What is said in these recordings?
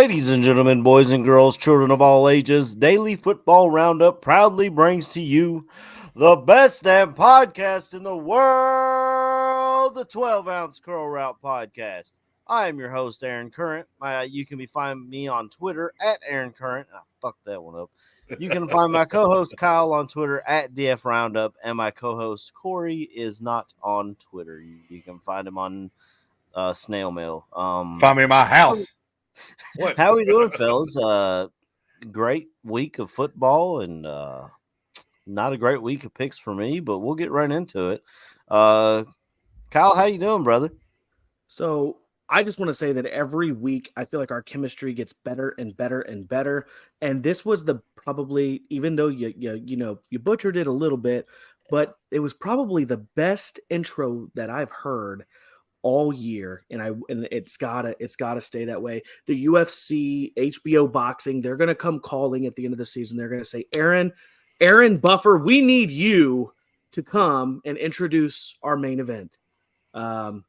Ladies and gentlemen, boys and girls, children of all ages, Daily Football Roundup proudly brings to you the best damn podcast in the world, the 12-ounce Curl Route Podcast. I am your host, Aaron Current. You can find me on Twitter at Aaron Current. I fucked that one up. You can find my co-host Kyle on Twitter at DF Roundup, and my co-host Corey is not on Twitter. You can find him on snail mail. Find me in my house. What? How are we doing, fellas? Great week of football and not a great week of picks for me, but we'll get right into it. Kyle, how you doing, brother? So I just want to say that every week I feel like our chemistry gets better and better and better. And this was probably, even though you butchered it a little bit, but it was probably the best intro that I've heard all year, and it's gotta stay that way. The UFC, HBO boxing, they're gonna come calling at the end of the season. They're gonna say, Aaron Buffer, we need you to come and introduce our main event. I'm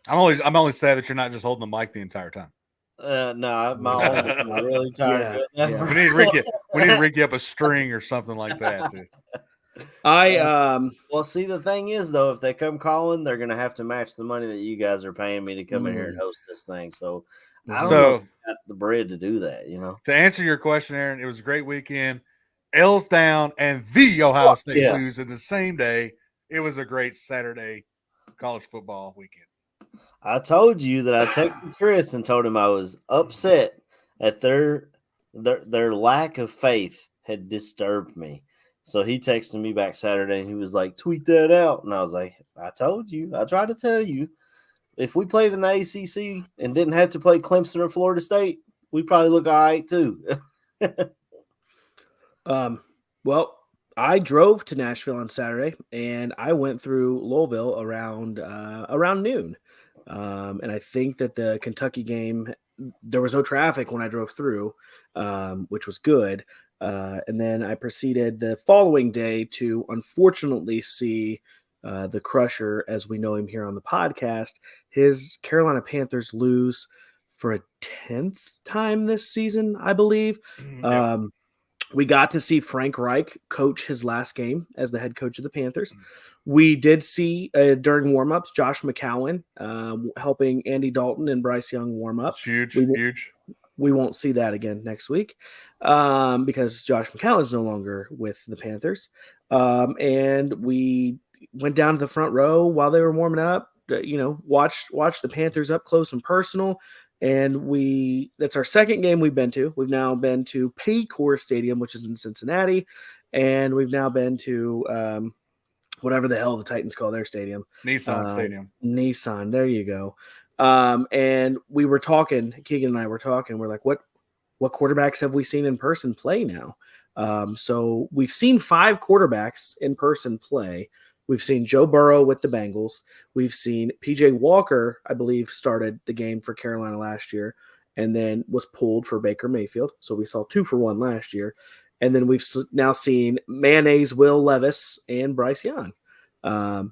only sad that you're not just holding the mic the entire time. No, my arm is really tired. Yeah. We need to rig you up a string or something like that, dude. Well, see, the thing is, though, if they come calling, they're gonna have to match the money that you guys are paying me to come in here and host this thing. So I don't know if I got the bread to do that, To answer your question, Aaron, it was a great weekend. L's down and the Ohio State lose in the same day. It was a great Saturday college football weekend. I told you that I texted Chris and told him I was upset at their lack of faith had disturbed me. So he texted me back Saturday and he was like, tweet that out. And I was like, I told you. I tried to tell you. If we played in the ACC and didn't have to play Clemson or Florida State, we probably look all right too. Well, I drove to Nashville on Saturday and I went through Louisville around noon. And I think that the Kentucky game, there was no traffic when I drove through, which was good. And then I proceeded the following day to unfortunately see the Crusher, as we know him here on the podcast. His Carolina Panthers lose for a 10th time this season, I believe. Yep. We got to see Frank Reich coach his last game as the head coach of the Panthers. We did see during warmups Josh McCown helping Andy Dalton and Bryce Young warm up. It's huge. We won't see that again next week because Josh McCown is no longer with the Panthers. And we went down to the front row while they were warming up, watched the Panthers up close and personal. And that's our second game we've been to. We've now been to Paycor Stadium, which is in Cincinnati. And we've now been to whatever the hell the Titans call their stadium. Nissan Stadium. Nissan, there you go. And we were talking, Keegan and I were talking, we're like, what quarterbacks have we seen in person play now? So we've seen 5 quarterbacks in person play. We've seen Joe Burrow with the Bengals. We've seen PJ Walker, I believe, started the game for Carolina last year and then was pulled for Baker Mayfield. So we saw 2 for 1 last year. And then we've now seen Mayonnaise Will Levis and Bryce Young.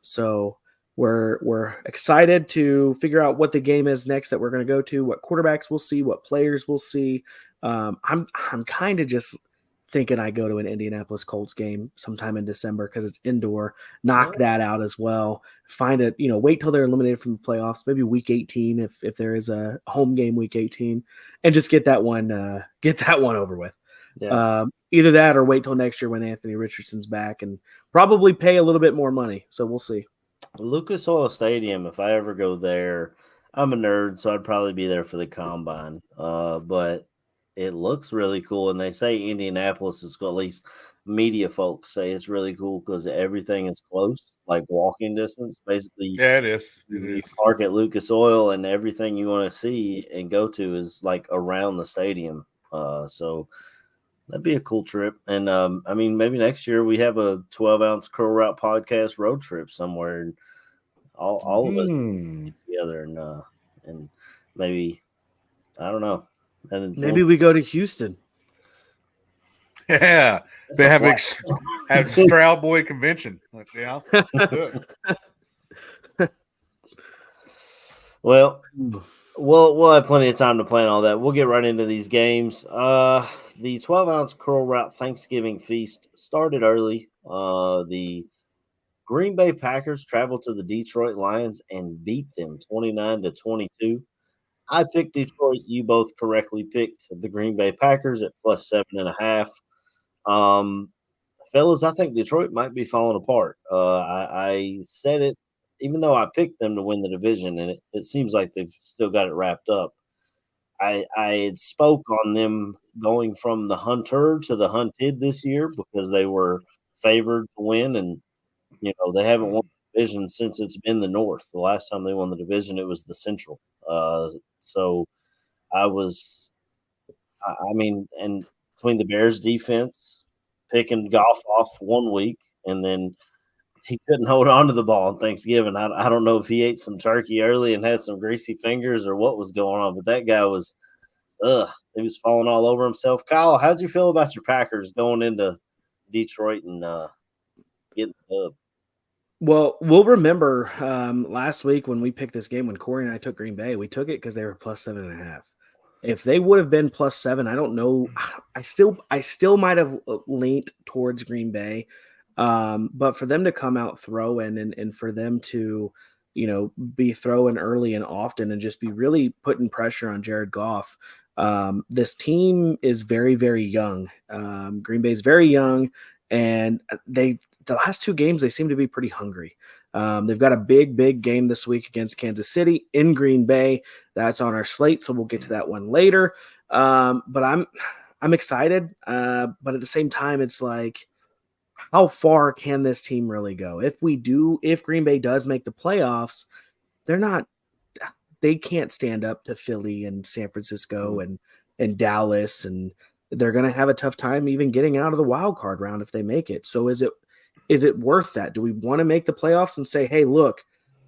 So we're excited to figure out what the game is next that we're going to go to, what quarterbacks we'll see, what players we'll see. I'm kind of just thinking I go to an Indianapolis Colts game sometime in December because it's indoor. Knock that out as well. Find it, wait till they're eliminated from the playoffs, maybe week 18 if there is a home game week 18, and just get that one over with. Yeah. Either that or wait till next year when Anthony Richardson's back and probably pay a little bit more money. So we'll see. Lucas Oil Stadium, if I ever go there, I'm a nerd, so I'd probably be there for the combine. But it looks really cool, and they say Indianapolis is cool. At least media folks say it's really cool because everything is close, like walking distance. Basically, yeah, it is. You park at Lucas Oil, and everything you want to see and go to is like around the stadium. So that'd be a cool trip. And maybe next year we have a 12-ounce Curl Route podcast road trip somewhere, and all of us get together and maybe, I don't know. And maybe we go to Houston. Yeah, they have Stroud Boy convention. Yeah, well, We'll have plenty of time to plan all that. We'll get right into these games. The 12-ounce Curl Route Thanksgiving feast started early. The Green Bay Packers traveled to the Detroit Lions and beat them 29-22. I picked Detroit. You both correctly picked the Green Bay Packers at plus 7.5. Fellas, I think Detroit might be falling apart. I said it, even though I picked them to win the division, and it seems like they've still got it wrapped up. I had spoke on them going from the hunter to the hunted this year because they were favored to win, and they haven't won the division since it's been the North. The last time they won the division, it was the Central. So I was, I mean, and between the Bears defense picking Goff off 1 week, and then he couldn't hold on to the ball on Thanksgiving. I don't know if he ate some turkey early and had some greasy fingers or what was going on, but that guy was, he was falling all over himself. Kyle, how'd you feel about your Packers going into Detroit and getting the dub? Well, we'll remember last week when we picked this game, when Corey and I took Green Bay, we took it because they were plus 7.5. If they would have been plus 7, I don't know. I still might have leaned towards Green Bay. But for them to come out throwing and for them to, be throwing early and often and just be really putting pressure on Jared Goff. This team is very, very young. Green Bay is very young, and the last 2 games, they seem to be pretty hungry. They've got a big game this week against Kansas City in Green Bay. That's on our slate, so we'll get to that one later. But I'm excited. But at the same time, it's like, how far can this team really go? If Green Bay does make the playoffs, they can't stand up to Philly and San Francisco and Dallas, and they're going to have a tough time even getting out of the wild card round if they make it. So is it worth that? Do we want to make the playoffs and say, hey, look,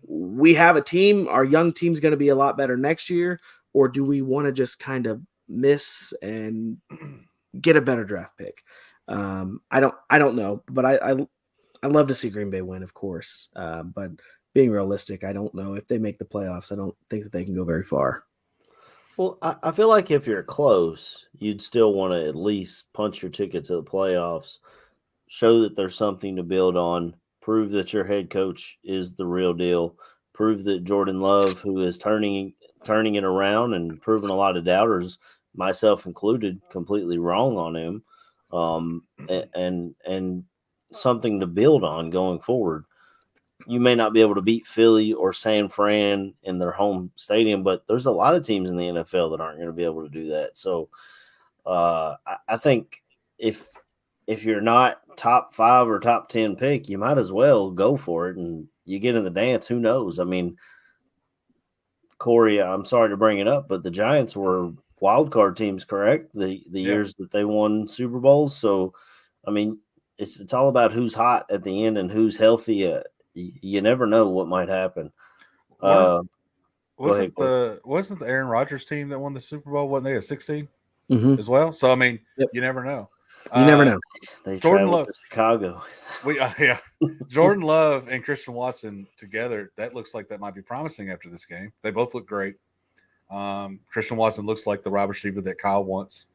we have a team, our young team's going to be a lot better next year, or do we want to just kind of miss and get a better draft pick? I don't know, but I love to see Green Bay win, of course. But being realistic, I don't know if they make the playoffs. I don't think that they can go very far. Well, I feel like if you're close, you'd still want to at least punch your ticket to the playoffs, show that there's something to build on, prove that your head coach is the real deal, prove that Jordan Love, who is turning it around and proving a lot of doubters, myself included, completely wrong on him, and something to build on going forward. You may not be able to beat Philly or San Fran in their home stadium, but there's a lot of teams in the NFL that aren't going to be able to do that. So I think if you're not top 5 or top 10 pick, you might as well go for it, and you get in the dance. Who knows? I mean, Corey, I'm sorry to bring it up, but the Giants were wild card teams, correct? The years that they won Super Bowls. So, I mean, it's all about who's hot at the end and who's healthy. You never know what might happen. Wasn't the Aaron Rodgers team that won the Super Bowl? Wasn't they a 16 as well? So I mean, you never know. You never know. They Jordan Love to Chicago. Jordan Love and Christian Watson together. That looks like that might be promising after this game. They both look great. Christian Watson looks like the wide receiver that Kyle wants.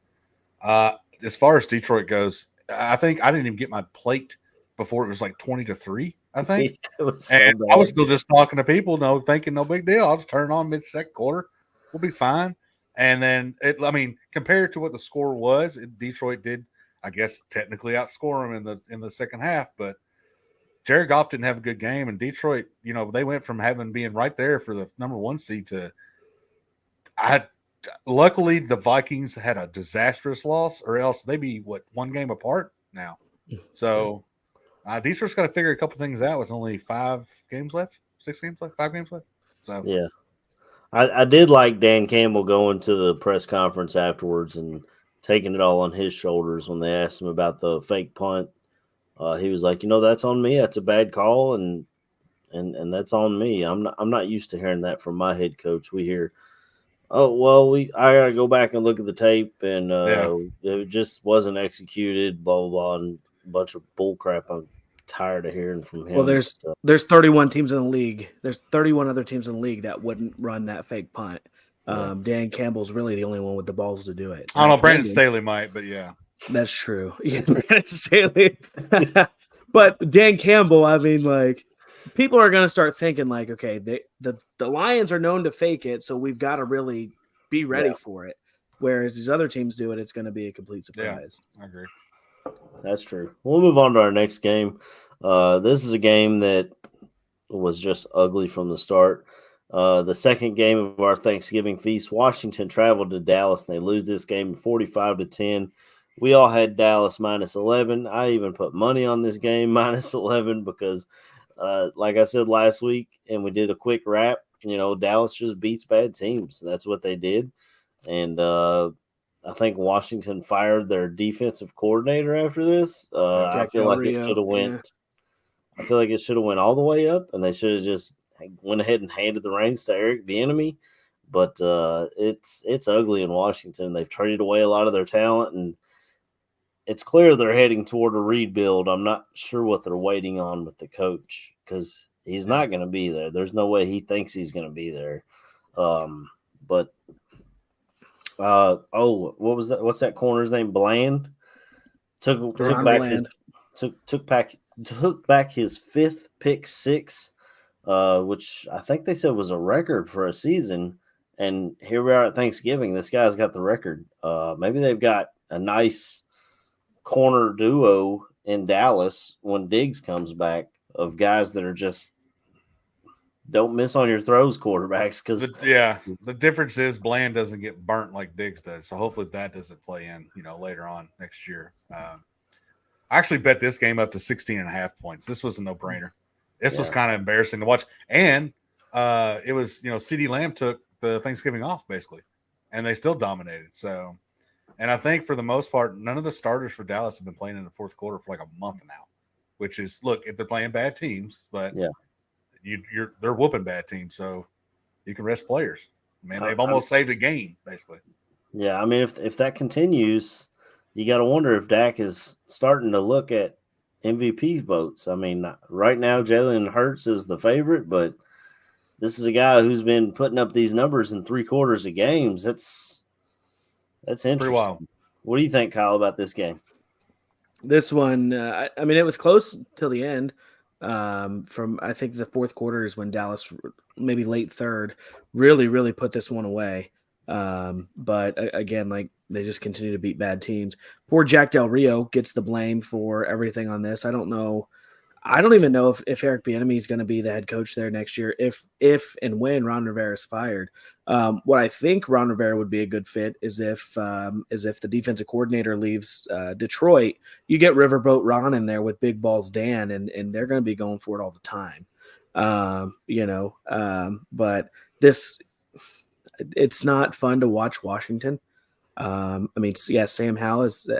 As far as Detroit goes, I think I didn't even get my plate before it was like 20-3. I think, and I was still just talking to people, thinking no big deal. I'll just turn on mid-second quarter. We'll be fine. And then, compared to what the score was, Detroit did, I guess, technically outscore them in the second half. But Jared Goff didn't have a good game, and Detroit, they went from being right there for the number 1 seed to. Luckily, the Vikings had a disastrous loss, or else they'd be 1 game apart now. So. Detroit's got to figure a couple things out with only 5 games left, 6 games left, 5 games left. So yeah, I did like Dan Campbell going to the press conference afterwards and taking it all on his shoulders when they asked him about the fake punt. He was like, that's on me. That's a bad call, and that's on me. I'm not used to hearing that from my head coach. We hear, oh well, I gotta go back and look at the tape, and it just wasn't executed. Blah blah blah, and a bunch of bull crap. I'm tired of hearing from him. Well, there's 31 teams in the league. There's 31 other teams in the league that wouldn't run that fake punt. Dan Campbell's really the only one with the balls to do it. I don't know. Brandon Campbell- Staley might, but yeah. That's true. Yeah, Brandon Staley. But Dan Campbell, I mean, like, people are going to start thinking, like, okay, the Lions are known to fake it, so we've got to really be ready for it. Whereas these other teams do it, it's going to be a complete surprise. I agree. That's true. We'll move on to our next game. This is a game that was just ugly from the start. The second game of our Thanksgiving feast, Washington traveled to Dallas, and they lose this game 45-10. We all had Dallas minus 11. I even put money on this game minus 11 because, like I said last week, and we did a quick wrap, Dallas just beats bad teams. That's what they did. And I think Washington fired their defensive coordinator after this. I feel like it should have went. Yeah. I feel like it should have went all the way up, and they should have just went ahead and handed the reins to Eric Bieniemy. But it's ugly in Washington. They've traded away a lot of their talent, and it's clear they're heading toward a rebuild. I'm not sure what they're waiting on with the coach because he's not going to be there. There's no way he thinks he's going to be there. What was that? What's that corner's name? Bland took back his fifth pick six, which I think they said was a record for a season. And here we are at Thanksgiving. This guy's got the record. Maybe they've got a nice corner duo in Dallas when Diggs comes back of guys that are just don't miss on your throws quarterbacks. Because the difference is Bland doesn't get burnt like Diggs does. So hopefully that doesn't play in, later on next year. I actually bet this game up to 16.5 points. This was a no-brainer. This was kind of embarrassing to watch. And it was, CeeDee Lamb took the Thanksgiving off basically, and they still dominated. So, and I think for the most part, none of the starters for Dallas have been playing in the fourth quarter for like a month now, which is, look, if they're playing bad teams, but they're whooping bad teams, so you can rest players. Man, they've almost saved a game basically. Yeah, I mean, if that continues, you got to wonder if Dak is starting to look at MVP votes. I mean, right now Jalen Hurts is the favorite, but this is a guy who's been putting up these numbers in 3 quarters of games. That's interesting. Pretty wild. What do you think, Kyle, about this game? This one, I mean, it was close till the end. From I think the fourth quarter is when Dallas, maybe late third, really put this one away. But again, like, they just continue to beat bad teams. Poor Jack Del Rio gets the blame for everything on this. I don't even know if Eric Bieniemy is going to be the head coach there next year, if and when Ron Rivera is fired. What I think Ron Rivera would be a good fit is if the defensive coordinator leaves Detroit, you get Riverboat Ron in there with Big Balls Dan, and they're going to be going for it all the time. But it's not fun to watch Washington. I mean, Sam Howell is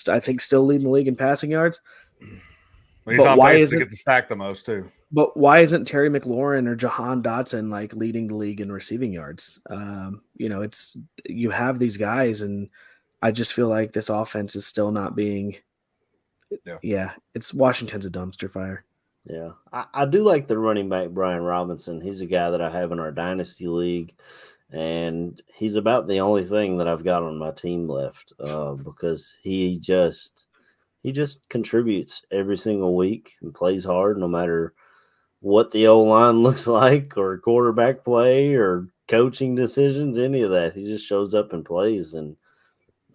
I think still leading the league in passing yards. But he's on pace to get the sack the most too. But why isn't Terry McLaurin or Jahan Dotson like leading the league in receiving yards? You have these guys, and I just feel like this offense is still not being. Yeah, it's Washington's a dumpster fire. Yeah, I do like the running back Brian Robinson. He's a guy that I have in our dynasty league, and he's about the only thing that I've got on my team left because he just contributes every single week and plays hard no matter what the O-line looks like or quarterback play or coaching decisions, any of that. He just shows up and plays, and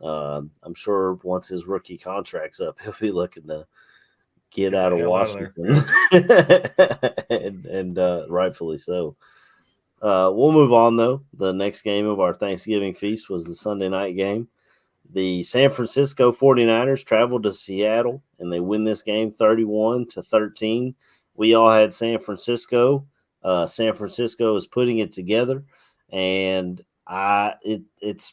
I'm sure once his rookie contract's up, he'll be looking to get out of Washington, and rightfully so. We'll move on, though. The next game of our Thanksgiving feast was the Sunday night game. The San Francisco 49ers traveled to Seattle, and they win this game 31-13. We all had San Francisco. San Francisco is putting it together, and it's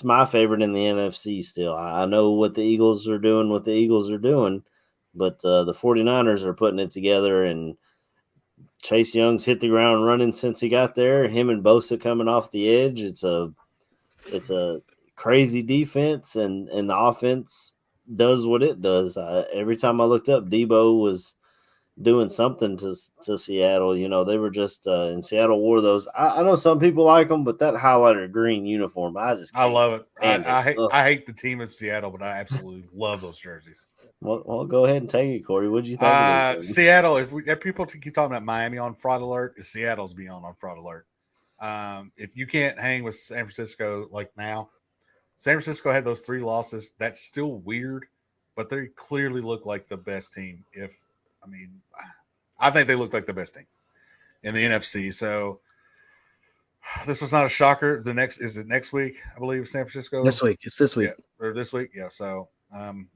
my favorite in the NFC still. I know what the Eagles are doing, but the 49ers are putting it together, and Chase Young's hit the ground running since he got there. Him and Bosa coming off the edge. It's a crazy defense, and the offense does what it does. Every time I looked up, Debo was doing something to Seattle. You know, they were just in Seattle wore those. I know some people like them, but that highlighter green uniform, I just I can't love it. stand it. Ugh. I hate the team of Seattle, but I absolutely love those jerseys. Well, go ahead and take it, Corey. What did you think of those jerseys? Seattle. If people keep talking about Miami on fraud alert, Seattle's beyond on fraud alert. If you can't hang with San Francisco like now, San Francisco had those 3 losses. That's still weird, but they clearly look like the best team. I think they look like the best team in the NFC. So this was not a shocker. Is it next week? I believe San Francisco. This week. It's this week. Yeah, or this week. Yeah. So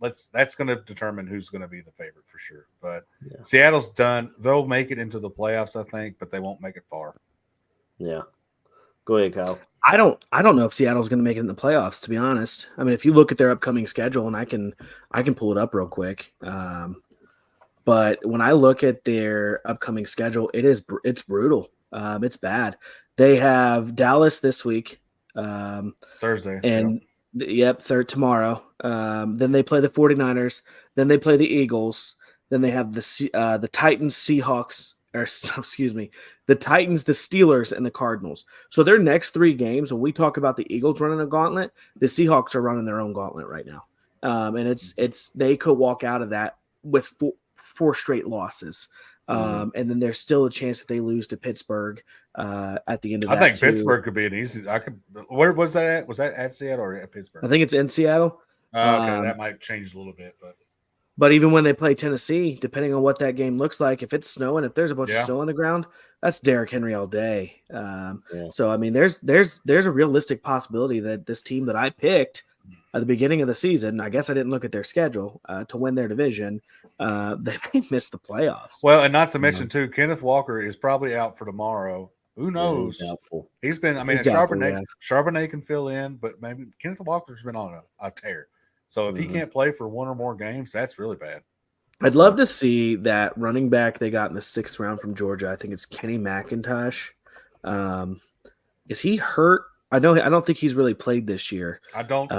that's going to determine who's going to be the favorite for sure. But Seattle's done. They'll make it into the playoffs, I think, but they won't make it far. Yeah. Go ahead, Kyle. I don't know if Seattle's going to make it in the playoffs, to be honest. I mean, if you look at their upcoming schedule, and I can pull it up real quick. But when I look at their upcoming schedule, it's brutal. It's bad. They have Dallas this week, Thursday, and third tomorrow. Then they play the 49ers. Then they play the Eagles. Then they have the Titans, Seahawks. Or excuse me, the Titans, the Steelers, and the Cardinals. So their next 3 games, when we talk about the Eagles running a gauntlet, the Seahawks are running their own gauntlet right now. And it's they could walk out of that with 4 straight losses. And then there's still a chance that they lose to Pittsburgh at the end of that. I think Pittsburgh could be an easy. Where was that at? Was that at Seattle or at Pittsburgh? I think it's in Seattle. Okay, that might change a little bit, But even when they play Tennessee, depending on what that game looks like, if it's snowing, if there's a bunch of snow on the ground, that's Derrick Henry all day. So I mean, there's a realistic possibility that this team that I picked at the beginning of the season, I guess I didn't look at their schedule to win their division, they may miss the playoffs. Well, and not to mention too, Kenneth Walker is probably out for tomorrow. Who knows? He's been. I mean, Charbonnet can fill in, but maybe Kenneth Walker's been on a tear. So if he can't play for 1 or more games, that's really bad. I'd love to see that running back they got in the 6th round from Georgia. I think it's Kenny McIntosh. Is he hurt? I don't think he's really played this year. I don't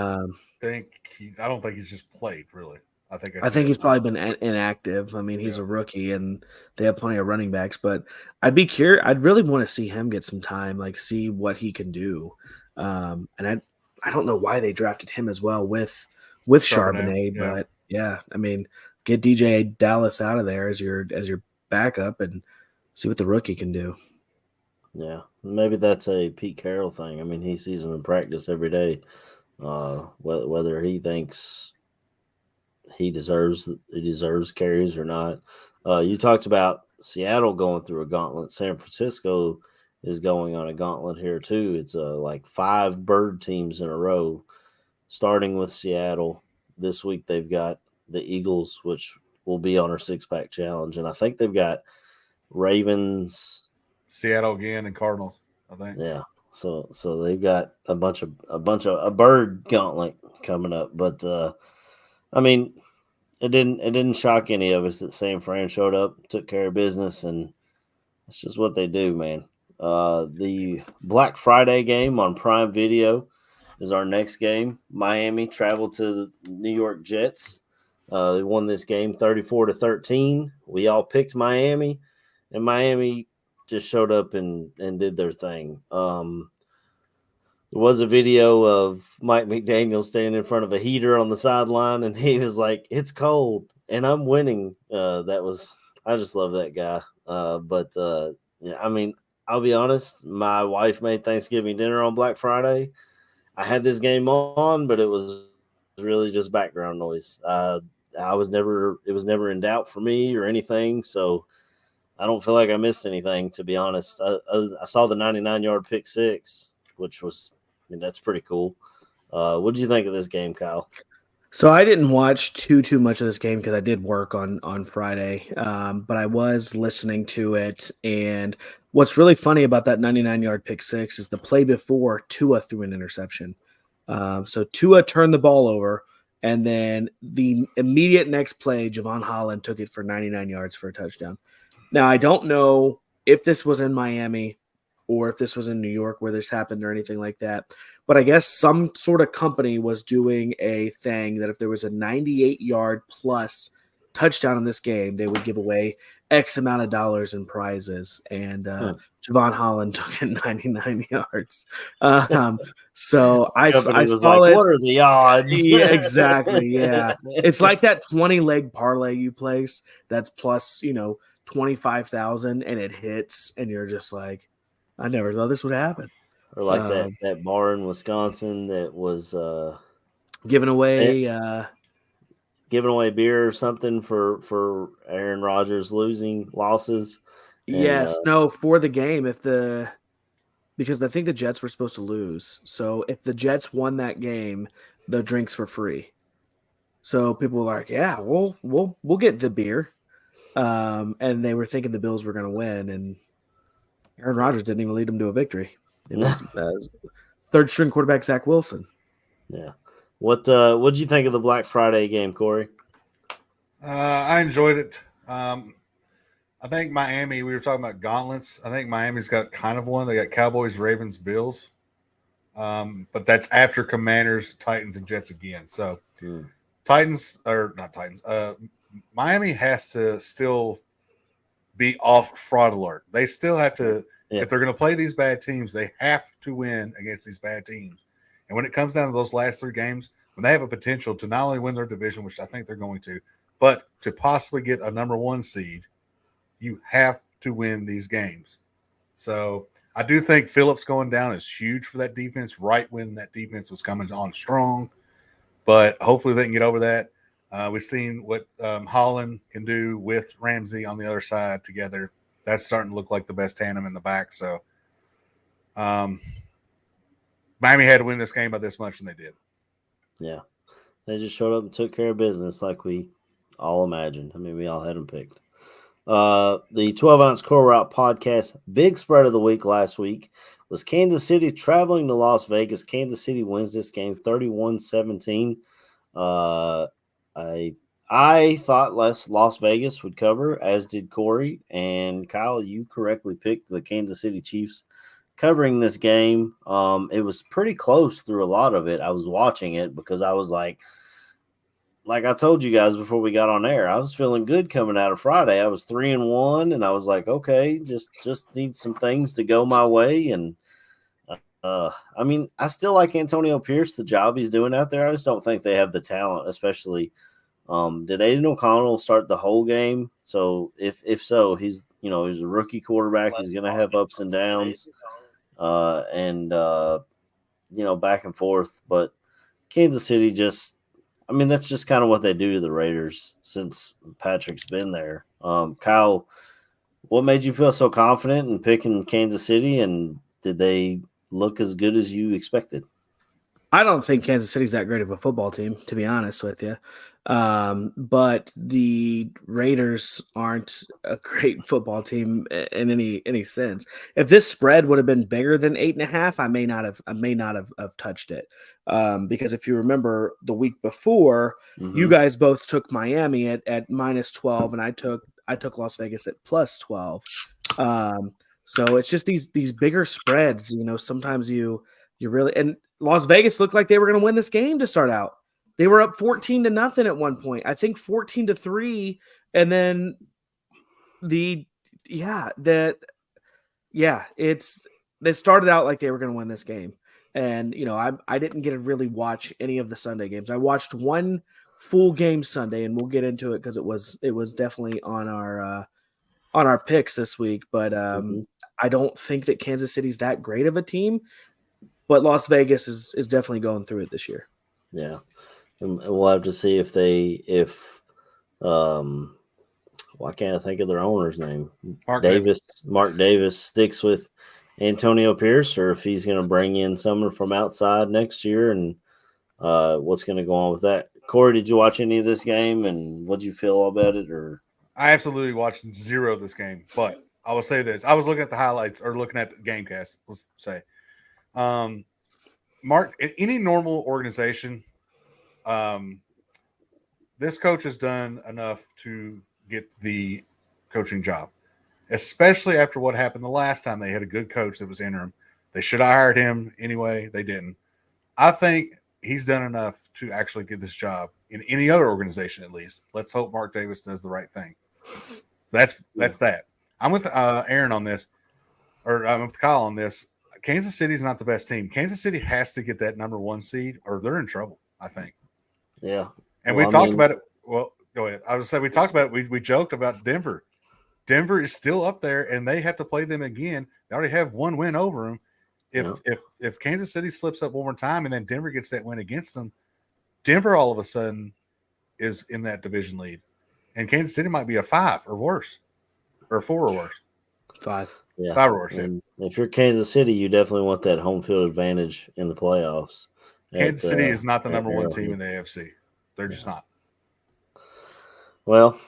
think he's just played really. I think he's probably been inactive. I mean, he's a rookie, and they have plenty of running backs. But I'd be curious. I'd really want to see him get some time, like see what he can do. And I don't know why they drafted him as well with Charbonnet, but I mean, get DJ Dallas out of there as your backup and see what the rookie can do. Yeah, maybe that's a Pete Carroll thing. I mean, he sees him in practice every day. Whether he thinks he deserves carries or not. You talked about Seattle going through a gauntlet. San Francisco is going on a gauntlet here too. It's like 5 bird teams in a row. Starting with Seattle, this week they've got the Eagles, which will be on our 6-pack challenge, and I think they've got Ravens, Seattle again, and Cardinals. I think. Yeah, so they've got a bunch of bird gauntlet coming up. But I mean, it didn't shock any of us that San Fran showed up, took care of business, and that's just what they do, man. The Black Friday game on Prime Video is our next game. Miami traveled to the New York Jets. They won this game 34-13. We all picked Miami, and Miami just showed up and did their thing. There was a video of Mike McDaniel standing in front of a heater on the sideline, and he was like, "It's cold, and I'm winning." I just love that guy. I mean, I'll be honest. My wife made Thanksgiving dinner on Black Friday. I had this game on, but it was really just background noise. It was never in doubt for me or anything. So I don't feel like I missed anything, to be honest. I saw the 99-yard pick six, which was, that's pretty cool. What did you think of this game, Kyle? So I didn't watch too much of this game because I did work on Friday, but I was listening to it. And what's really funny about that 99-yard pick six is the play before Tua threw an interception. So Tua turned the ball over, and then the immediate next play, Javon Holland took it for 99 yards for a touchdown. Now, I don't know if this was in Miami or if this was in New York where this happened or anything like that. But I guess some sort of company was doing a thing that if there was a 98-yard plus touchdown in this game, they would give away X amount of dollars in prizes. And Javon Holland took it 99 yards. So I Company was saw like, it. what are the odds? Yeah, exactly. Yeah. It's like that 20 leg parlay you place that's plus, 25,000 and it hits and you're just like, I never thought this would happen. Or like that bar in Wisconsin that was Giving away giving away beer or something for Aaron Rodgers losses. yes, no, for the game because I think the Jets were supposed to lose. So if the Jets won that game, the drinks were free. So people were like, "Yeah, we'll get the beer," and they were thinking the Bills were going to win, and Aaron Rodgers didn't even lead them to a victory. It was third string quarterback Zach Wilson. Yeah. What did you think of the Black Friday game, Corey? I enjoyed it. I think Miami, we were talking about gauntlets. I think Miami's got kind of one. They got Cowboys, Ravens, Bills. But that's after Commanders, Titans, and Jets again. So Miami has to still be off fraud alert. They still have to, if they're going to play these bad teams, they have to win against these bad teams. And when it comes down to those last 3 games, when they have a potential to not only win their division, which I think they're going to, but to possibly get a number 1 seed, you have to win these games. So I do think Phillips going down is huge for that defense right when that defense was coming on strong. But hopefully they can get over that. We've seen what Holland can do with Ramsey on the other side together. That's starting to look like the best tandem in the back. So Miami had to win this game by this much, and they did. Yeah. They just showed up and took care of business like we all imagined. I mean, we all had them picked. The 12-ounce Core Route podcast big spread of the week last week was Kansas City traveling to Las Vegas. Kansas City wins this game 31-17. I thought Las Vegas would cover, as did Corey. And Kyle, you correctly picked the Kansas City Chiefs covering this game. It was pretty close through a lot of it. I was watching it because I was like I told you guys before we got on air, I was feeling good coming out of Friday. I was 3-1, and I was like, okay, just need some things to go my way. And I mean, I still like Antonio Pierce, the job he's doing out there. I just don't think they have the talent, especially. Did Aiden O'Connell start the whole game? So if so, he's a rookie quarterback. He's going to have ups and downs, and back and forth. But Kansas City that's just kind of what they do to the Raiders since Patrick's been there. Kyle, what made you feel so confident in picking Kansas City, and did they look as good as you expected? I don't think Kansas City's that great of a football team, to be honest with you. But the Raiders aren't a great football team in any sense. If this spread would have been bigger than 8.5, I may not have touched it. Because if you remember the week before, you guys both took Miami at -12, and I took Las Vegas at +12. So it's just these bigger spreads. Sometimes you really, and Las Vegas looked like they were going to win this game to start out. They were up 14-0 at one point. I think 14-3, and then they started out like they were going to win this game. And I didn't get to really watch any of the Sunday games. I watched one full game Sunday, and we'll get into it because it was definitely on our picks this week. But I don't think that Kansas City's that great of a team. But Las Vegas is definitely going through it this year. Yeah. And we'll have to see why can't I think of their owner's name? Mark Davis sticks with Antonio Pierce, or if he's going to bring in someone from outside next year, and what's going to go on with that. Corey, did you watch any of this game, and what did you feel about it? Or I absolutely watched zero of this game, but I will say this. I was looking at the highlights or looking at the GameCast, let's say. Mark, in any normal organization, this coach has done enough to get the coaching job, especially after what happened the last time they had a good coach that was interim. They should have hired him anyway. They didn't. I think he's done enough to actually get this job. in any other organization, at least. Let's hope Mark Davis does the right thing. So that's that. I'm with Aaron on this, or I'm with Kyle on this. Kansas City's not the best team. Kansas City has to get that number 1 seed, or they're in trouble, I think. Yeah. And we talked about it. Well, go ahead. I was saying we talked about it. We joked about Denver. Denver is still up there, and they have to play them again. They already have 1 win over them. If Kansas City slips up one more time, and then Denver gets that win against them, Denver all of a sudden is in that division lead, and Kansas City might be a 5 or worse, or 4 or worse. 5. Yeah. 5 or worse. And if you're Kansas City, you definitely want that home field advantage in the playoffs. Kansas City is not the number 1 team in the AFC. They're just not. Well,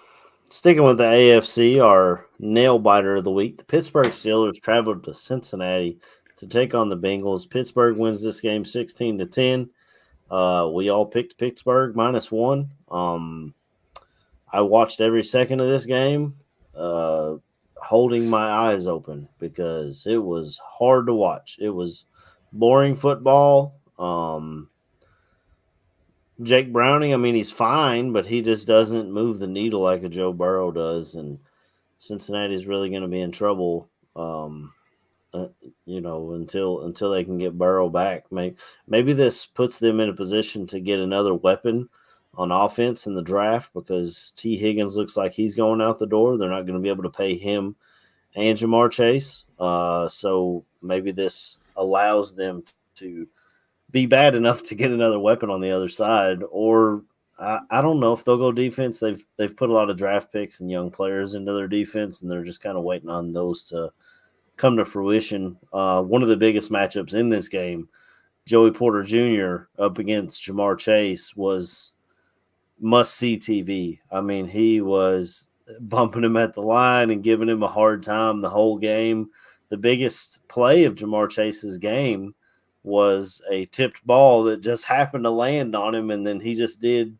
sticking with the AFC, our nail biter of the week, the Pittsburgh Steelers traveled to Cincinnati to take on the Bengals. Pittsburgh wins this game 16-10. We all picked Pittsburgh -1. I watched every second of this game, holding my eyes open because it was hard to watch. It was boring football. Jake Browning, I mean, he's fine, but he just doesn't move the needle like a Joe Burrow does, and Cincinnati's really going to be in trouble, until they can get Burrow back. Maybe this puts them in a position to get another weapon on offense in the draft because T. Higgins looks like he's going out the door. They're not going to be able to pay him and Jamar Chase, so maybe this allows them to be bad enough to get another weapon on the other side, or I don't know if they'll go defense. They've put a lot of draft picks and young players into their defense, and they're just kind of waiting on those to come to fruition. One of the biggest matchups in this game, Joey Porter Jr. up against Jamar Chase, was must-see TV. I mean, he was bumping him at the line and giving him a hard time the whole game. The biggest play of Jamar Chase's game was a tipped ball that just happened to land on him, and then he just did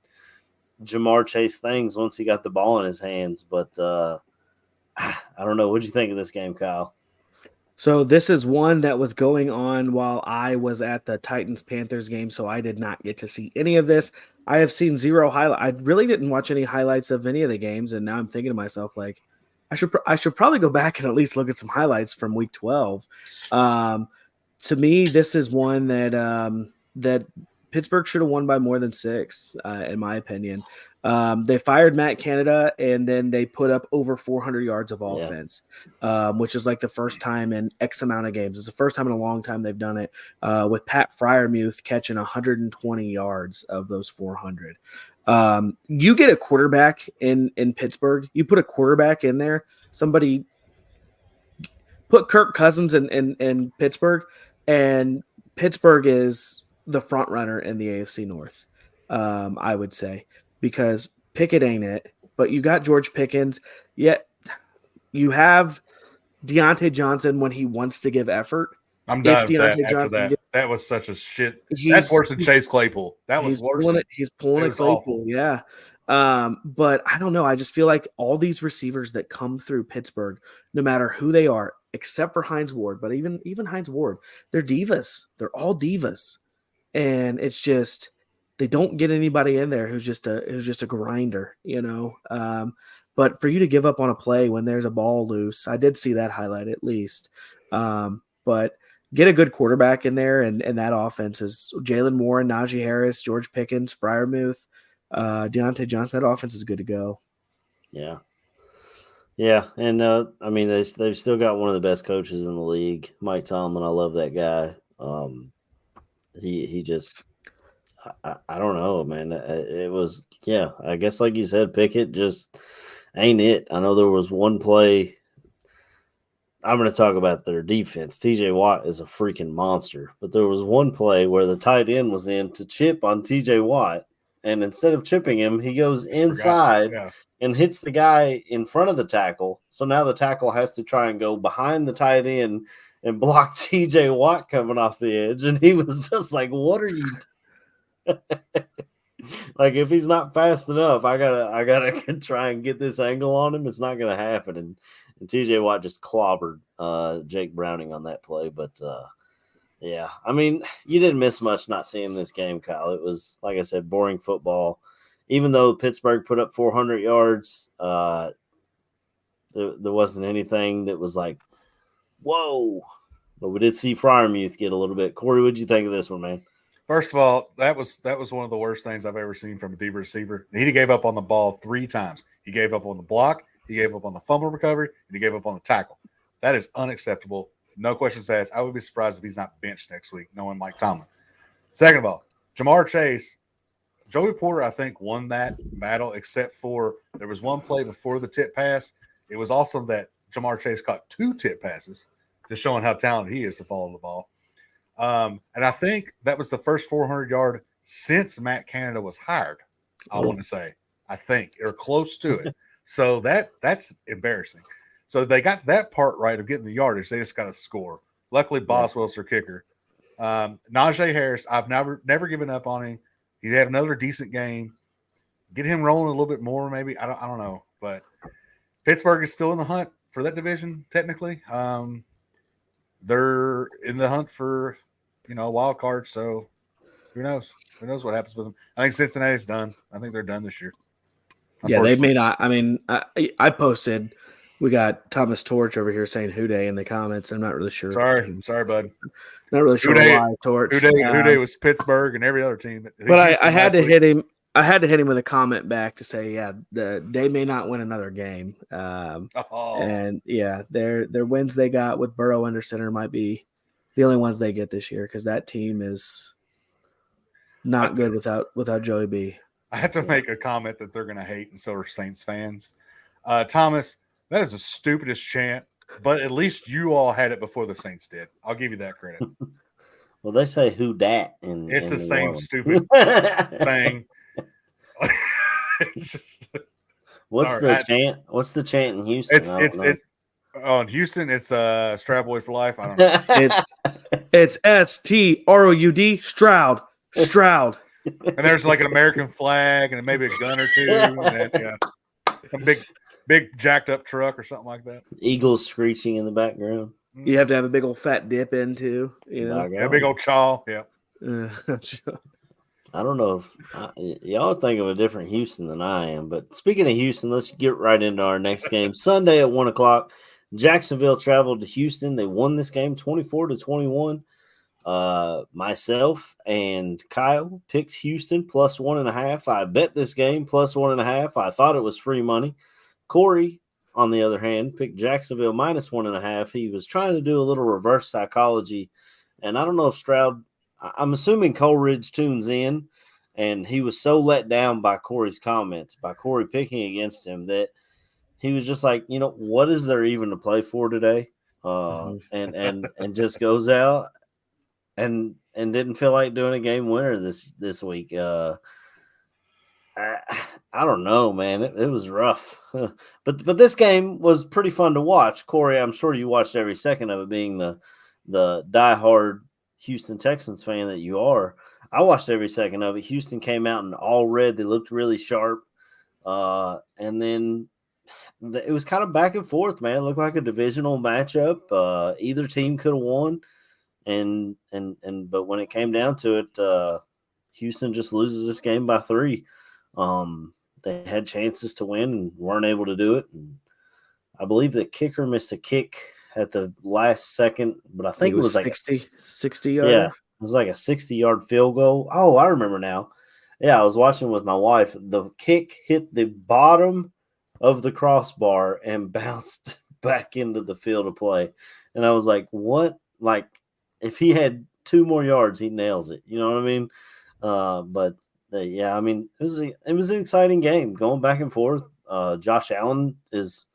Jamar Chase things once he got the ball in his hands. But I don't know. What'd you think of this game, Kyle? So this is one that was going on while I was at the Titans-Panthers game, so I did not get to see any of this. I have seen 0 highlights. I really didn't watch any highlights of any of the games, and now I'm thinking to myself, like, I should probably go back and at least look at some highlights from Week 12. To me, this is one that Pittsburgh should have won by more than 6, in my opinion. They fired Matt Canada, and then they put up over 400 yards of offense, which is like the first time in X amount of games. It's the first time in a long time they've done it, with Pat Freiermuth catching 120 yards of those 400. You get a quarterback in Pittsburgh. You put a quarterback in there. Somebody put Kirk Cousins in Pittsburgh, and Pittsburgh is the front runner in the AFC North, I would say, because Pickett ain't it, but you got George Pickens, yet you have Deontay Johnson when he wants to give effort. I'm done with that after that. That was such a shit. That's worse than Chase Claypool. That was worse. He's pulling it Claypool, awful. Yeah. But I don't know. I just feel like all these receivers that come through Pittsburgh, no matter who they are, except for Hines Ward, but even Hines Ward, they're divas. They're all divas. And it's just they don't get anybody in there who's just a grinder, you know. But for you to give up on a play when there's a ball loose, I did see that highlight at least. But get a good quarterback in there, and that offense is Jalen Warren, Najee Harris, George Pickens, Freiermuth, Deontay Johnson. That offense is good to go. Yeah. Yeah, and I mean they've still got one of the best coaches in the league, Mike Tomlin. I love that guy. He just I don't know, man. It was I guess like you said, Pickett just ain't it. I know there was one play. I'm going to talk about their defense. TJ Watt is a freaking monster, but there was one play where the tight end was in to chip on TJ Watt, and instead of chipping him, he goes inside and hits the guy in front of the tackle. So now the tackle has to try and go behind the tight end and block TJ Watt coming off the edge. And he was just like, what are you like, if he's not fast enough, I gotta try and get this angle on him. It's not going to happen. And TJ Watt just clobbered Jake Browning on that play. But, I mean, you didn't miss much not seeing this game, Kyle. It was, like I said, boring football. even though Pittsburgh put up 400 yards, there wasn't anything that was like, whoa. But we did see Freiermuth get a little bit. Corey, what did you think of this one, man? First of all, that was one of the worst things I've ever seen from a deep receiver. He gave up on the ball 3 times. He gave up on the block, he gave up on the fumble recovery, and he gave up on the tackle. That is unacceptable. No questions asked. I would be surprised if he's not benched next week, knowing Mike Tomlin. Second of all, Jamar Chase, Joey Porter, I think, won that battle, except for there was one play before the tip pass. It was awesome that Jamar Chase caught 2 tip passes, just showing how talented he is to follow the ball. And I think that was the first 400-yard since Matt Canada was hired, I want to say. I think, or close to it. So that's embarrassing. So they got that part right of getting the yardage. They just got to score. Luckily, Boswell's their kicker. Najee Harris, I've never given up on him. He had another decent game. Get him rolling a little bit more, maybe. I don't know. But Pittsburgh is still in the hunt for that division, technically. They're in the hunt for, a wild card. So who knows? Who knows what happens with them? I think Cincinnati's done. I think they're done this year. Yeah, they may not. I mean, I posted. We got Thomas Torch over here saying Houday in the comments. I'm not really sure. Sorry, bud. Not really sure why Torch. Houday was Pittsburgh and every other team. But I had to hit him. I had to hit him with a comment back to say, yeah, they may not win another game. And yeah, their wins they got with Burrow under center might be the only ones they get this year because that team is not good without Joey B. I have to make a comment that they're going to hate, and so are Saints fans. Thomas, that is the stupidest chant, but at least you all had it before the Saints did. I'll give you that credit. Well, they say who dat, and it's the same stupid thing. What's the chant? What's the chant in Houston? It's in Houston. It's Stroud Boy for life. I don't know. It's STROUD Stroud. And there's like an American flag and maybe a gun or two, and then, some big jacked up truck or something like that. Eagles screeching in the background. You have to have a big old fat dip in too. Yeah, big old chaw. Yeah. I don't know if y'all think of a different Houston than I am, but speaking of Houston, let's get right into our next game. Sunday at 1:00, Jacksonville traveled to Houston. They won this game 24-21. Myself and Kyle picked Houston plus 1.5. I bet this game plus 1.5. I thought it was free money. Corey, on the other hand, picked Jacksonville minus 1.5. He was trying to do a little reverse psychology, and I don't know if Stroud. I'm assuming Coleridge tunes in, and he was so let down by Corey's comments, by Corey picking against him, that he was just like, what is there even to play for today? And just goes out and didn't feel like doing a game winner this week. I don't know, man. It was rough, but this game was pretty fun to watch. Corey, I'm sure you watched every second of it, being the diehard Houston Texans fan that you are. I watched every second of it. Houston came out in all red. They looked really sharp. And then it was kind of back and forth, man. It looked like a divisional matchup. Either team could have won. But when it came down to it, Houston just loses this game by 3. They had chances to win and weren't able to do it. And I believe the kicker missed a kick at the last second, but I think it was like 60 yards. Yeah, it was like a 60-yard field goal. Oh, I remember now. Yeah, I was watching with my wife. The kick hit the bottom of the crossbar and bounced back into the field of play. And I was like, what? Like, if he had 2 more yards, he nails it. You know what I mean? Yeah, I mean, it was an exciting game going back and forth. Josh Allen is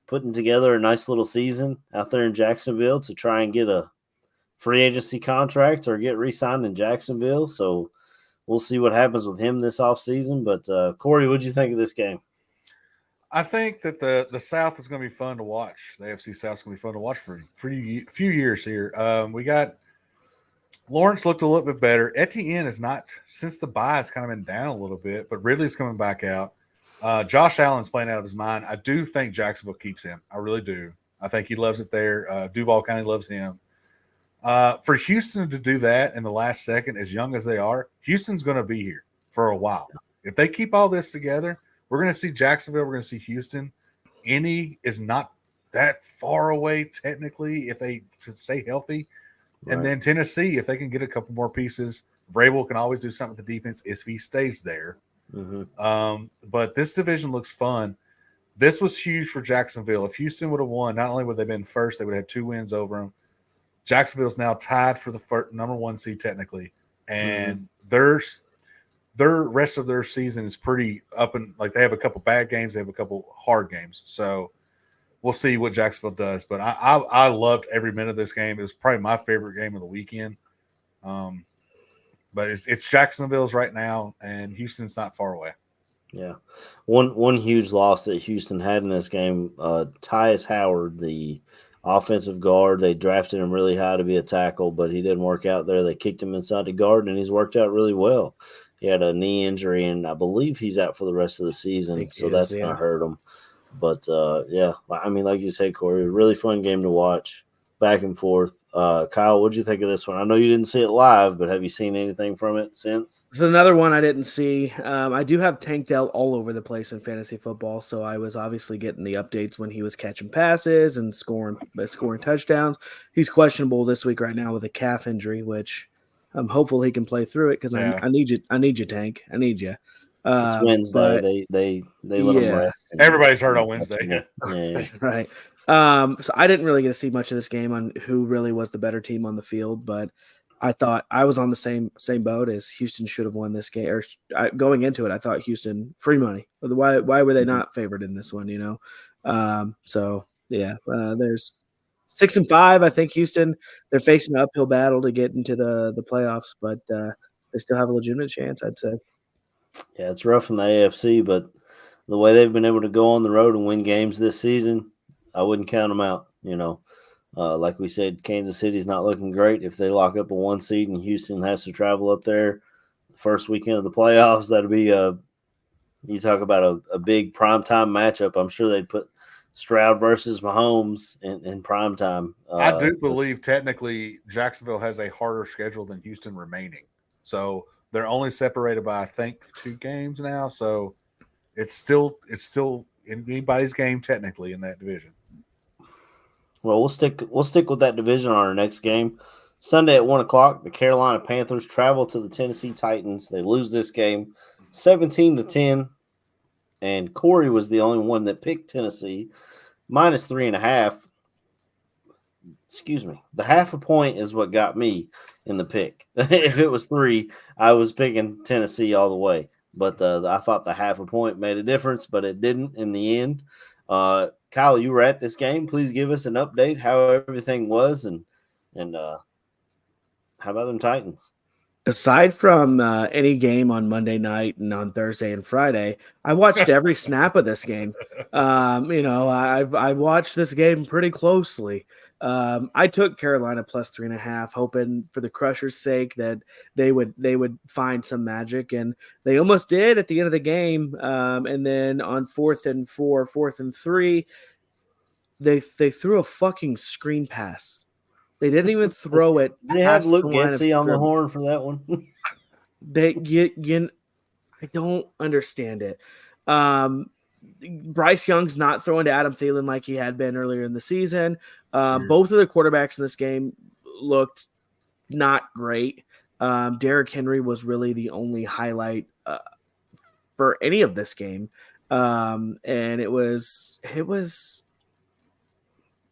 putting together a nice little season out there in Jacksonville to try and get a free agency contract or get re-signed in Jacksonville. So we'll see what happens with him this offseason. But Corey, what did you think of this game? I think that the South is going to be fun to watch. The AFC South is going to be fun to watch for a few years here. We got Lawrence looked a little bit better. Etienne is not, since the bye has kind of been down a little bit, but Ridley's coming back out. Josh Allen's playing out of his mind. I do think Jacksonville keeps him. I really do. I think he loves it there. Duval County loves him. For Houston to do that in the last second, as young as they are, Houston's going to be here for a while. If they keep all this together, we're going to see Jacksonville. We're going to see Houston. Indy is not that far away technically if they stay healthy. Right. And then Tennessee, if they can get a couple more pieces, Vrabel can always do something with the defense if he stays there. Mm-hmm. But this division looks fun. This was huge for Jacksonville. If Houston would have won, not only would they have been first, they would have had 2 wins over them. Jacksonville's now tied for the number 1 seed technically, and their rest of their season is pretty up and like they have a couple bad games, they have a couple hard games. So we'll see what Jacksonville does. But I loved every minute of this game. It was probably my favorite game of the weekend. But it's Jacksonville's right now, and Houston's not far away. Yeah, one huge loss that Houston had in this game. Tyus Howard, the offensive guard, they drafted him really high to be a tackle, but he didn't work out there. They kicked him inside the guard, and he's worked out really well. He had a knee injury, and I believe he's out for the rest of the season, so that's going to hurt him. But, yeah, I mean, like you said, Corey, a really fun game to watch, back and forth. Kyle, what did you think of this one? I know you didn't see it live, but have you seen anything from it since? So another one I didn't see. I do have Tank Dell all over the place in fantasy football, so I was obviously getting the updates when he was catching passes and scoring touchdowns. He's questionable this week right now with a calf injury, which I'm hopeful he can play through it because I need you. I need you, Tank. I need you. It's Wednesday. They let him rest. Everybody's hurt on Wednesday. Yeah. Right. So I didn't really get to see much of this game on who really was the better team on the field, but I thought I was on the same boat as Houston should have won this game. Or going into it, I thought Houston free money. Why were they not favored in this one? You know, so yeah, there's 6-5. I think Houston, they're facing an uphill battle to get into the playoffs, but they still have a legitimate chance, I'd say. Yeah, it's rough in the AFC, but the way they've been able to go on the road and win games this season, I wouldn't count them out. You know, like we said, Kansas City's not looking great. If they lock up a 1 seed and Houston has to travel up there the first weekend of the playoffs, that'll be you talk about a big primetime matchup. I'm sure they'd put Stroud versus Mahomes in primetime. I do believe technically Jacksonville has a harder schedule than Houston remaining. So they're only separated by, I think, 2 games now. So it's still anybody's game technically in that division. Well, we'll stick with that division on our next game. Sunday at 1:00, the Carolina Panthers travel to the Tennessee Titans. They lose this game 17-10. And Corey was the only one that picked Tennessee -3.5. Excuse me. The half a point is what got me in the pick. If it was 3, I was picking Tennessee all the way. But I thought the half a point made a difference, but it didn't in the end. Kyle, you were at this game. Please give us an update how everything was, and how about them Titans? Aside from any game on Monday night and on Thursday and Friday, I watched every snap of this game. You know, I watched this game pretty closely. I took Carolina +3.5, hoping for the Crushers' sake that they would find some magic, and they almost did at the end of the game. And then on 4th and 4, 4th and 3, they threw a fucking screen pass. They didn't even throw it. They had Luke Getsy on the horn for that one. I don't understand it. Bryce Young's not throwing to Adam Thielen like he had been earlier in the season. Both of the quarterbacks in this game looked not great. Derrick Henry was really the only highlight for any of this game. And it was an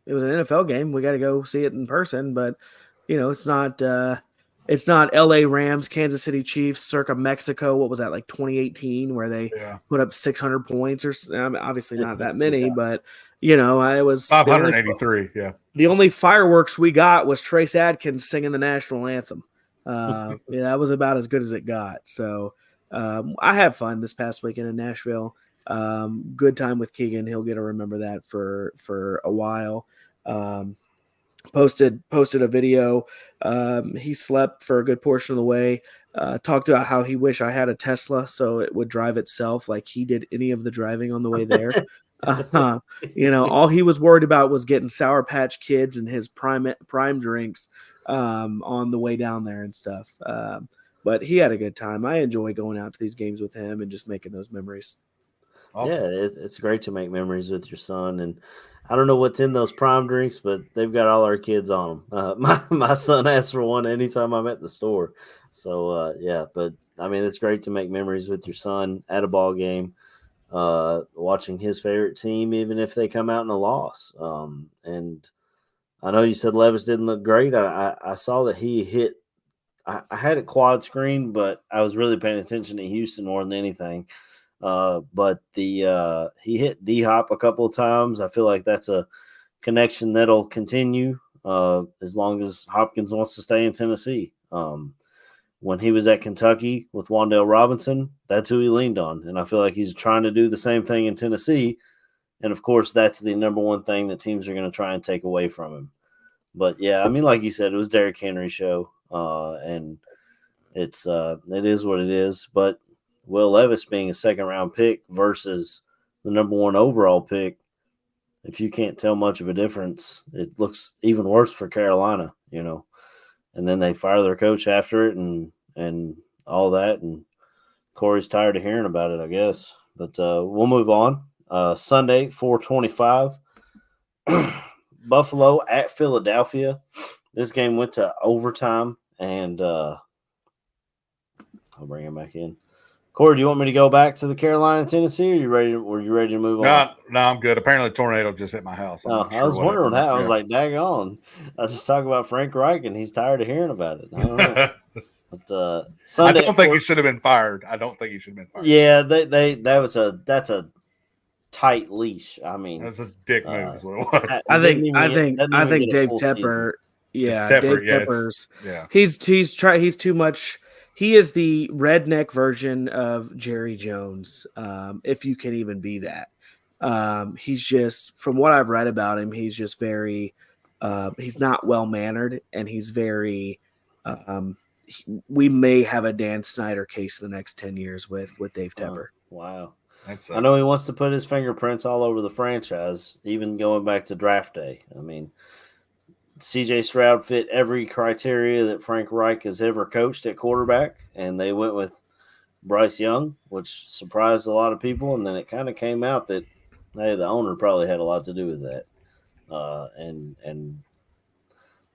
NFL game. We got to go see it in person, but you know, it's not LA Rams, Kansas City Chiefs, circa Mexico. What was that, like 2018, where they put up 600 points or obviously not that many, but you know, I was 583. Yeah. The only fireworks we got was Trace Adkins singing the national anthem. Yeah, that was about as good as it got. So I had fun this past weekend in Nashville. Good time with Keegan. He'll get to remember that for a while. Posted a video. He slept for a good portion of the way. Talked about how he wished I had a Tesla so it would drive itself like he did any of the driving on the way there. You know, all he was worried about was getting Sour Patch Kids and his prime drinks on the way down there and stuff. But But he had a good time. I enjoy going out to these games with him and just making those memories. Awesome. Yeah, it's great to make memories with your son, and I don't know what's in those prime drinks, but they've got all our kids on them. My son asked for one anytime I'm at the store, so yeah. But I mean, it's great to make memories with your son at a ball game, watching his favorite team, even if they come out in a loss. And I know you said Levis didn't look great. I saw that he hit. I had it quad screen, but I was really paying attention to Houston more than anything. But he hit D Hop a couple of times. I feel like that's a connection that'll continue as long as Hopkins wants to stay in Tennessee. When he was at Kentucky with Wan'Dale Robinson, that's who he leaned on, and I feel like he's trying to do the same thing in Tennessee. And of course, that's the number one thing that teams are going to try and take away from him. But yeah, I mean, like you said, it was Derrick Henry's show, and it is what it is. But Will Levis being a second-round pick versus the number one overall pick, if you can't tell much of a difference, it looks even worse for Carolina, And then they fire their coach after it and all that. And Corey's tired of hearing about it, I guess. But we'll move on. Sunday, 4:25, Buffalo at Philadelphia. This game went to overtime, and I'll bring him back in. Corey, do you want me to go back to the Carolina, Tennessee, or were you ready to move on? No, I'm good. Apparently, a tornado just hit my house. I was wondering how. I was like, daggone. I was just talking about Frank Reich, and he's tired of hearing about it. I don't know. But Sunday, I don't think he should have been fired. Yeah, that's a tight leash. I mean, that's a dick move. Is what it was. I think Dave Tepper. Yeah, Dave Tepper's. Yeah, he's too much. He is the redneck version of Jerry Jones, if you can even be that. He's just, from what I've read about him, he's just very, he's not well-mannered, and he's very, we may have a Dan Snyder case the next 10 years with Dave Tepper. Wow. I know he wants to put his fingerprints all over the franchise, even going back to draft day. I mean, C.J. Stroud fit every criteria that Frank Reich has ever coached at quarterback, and they went with Bryce Young, which surprised a lot of people. And then it kind of came out that, hey, the owner probably had a lot to do with that. And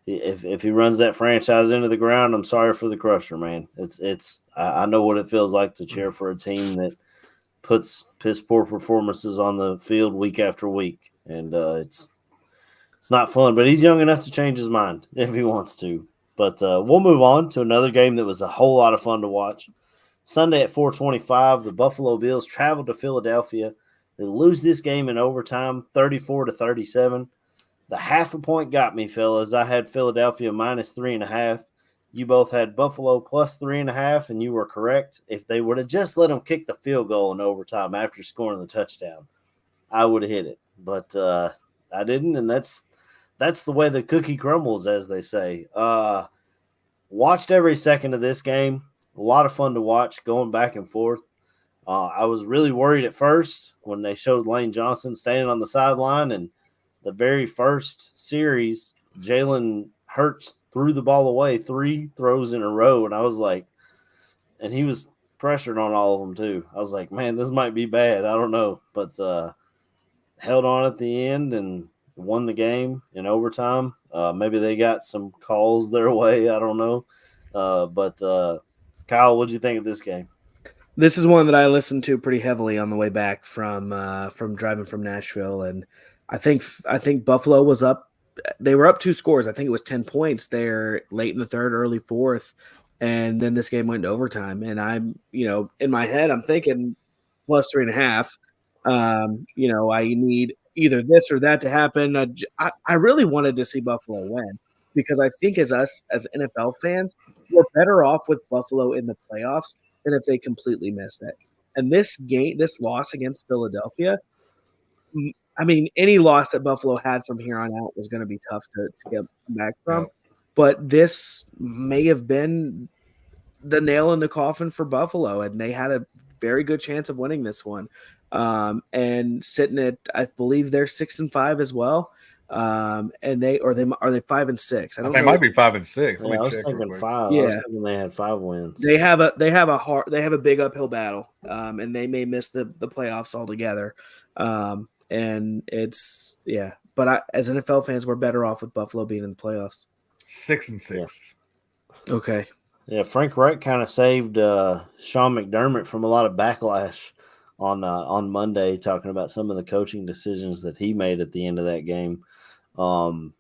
if he runs that franchise into the ground, I'm sorry for the Crusher, man. I know what it feels like to cheer for a team that puts piss poor performances on the field week after week, and it's not fun, but he's young enough to change his mind if he wants to. But we'll move on to another game that was a whole lot of fun to watch. Sunday at 4:25, the Buffalo Bills traveled to Philadelphia. They lose this game in overtime, 34-37. The half a point got me, fellas. I had Philadelphia minus 3.5. You both had Buffalo plus 3.5, and you were correct. If they would have just let them kick the field goal in overtime after scoring the touchdown, I would have hit it. But I didn't, and that's the way the cookie crumbles, as they say. Watched every second of this game. A lot of fun to watch, going back and forth. I was really worried at first when they showed Lane Johnson standing on the sideline, and the very first series, Jalen Hurts threw the ball away 3 throws in a row, and I was like, and he was pressured on all of them too. I was like, man, this might be bad. I don't know, but held on at the end and won the game in overtime. Maybe they got some calls their way. I don't know. But Kyle, what did you think of this game? This is one that I listened to pretty heavily on the way back from driving from Nashville, and I think Buffalo was up. They were up 2 scores. I think it was 10 points there late in the third, early fourth, and then this game went to overtime. And I'm, in my head, I'm thinking plus 3.5. I need either this or that to happen. I really wanted to see Buffalo win because I think as NFL fans, we're better off with Buffalo in the playoffs than if they completely missed it. And this loss against Philadelphia, I mean, any loss that Buffalo had from here on out was going to be tough to get back from. Yep. But this may have been the nail in the coffin for Buffalo, and they had a very good chance of winning this one. And sitting at, I believe they're 6-5 as well. And they are they 5-6? I don't They know. might be 5-6. Yeah, Let I me was check real thinking quick. 5. I was Yeah. thinking they had 5 wins. They have a big uphill battle, and they may miss the playoffs altogether. And it's but as NFL fans, we're better off with Buffalo being in the playoffs. 6-6. Okay. Yeah, Frank Reich kind of saved Sean McDermott from a lot of backlash on Monday, talking about some of the coaching decisions that he made at the end of that game. I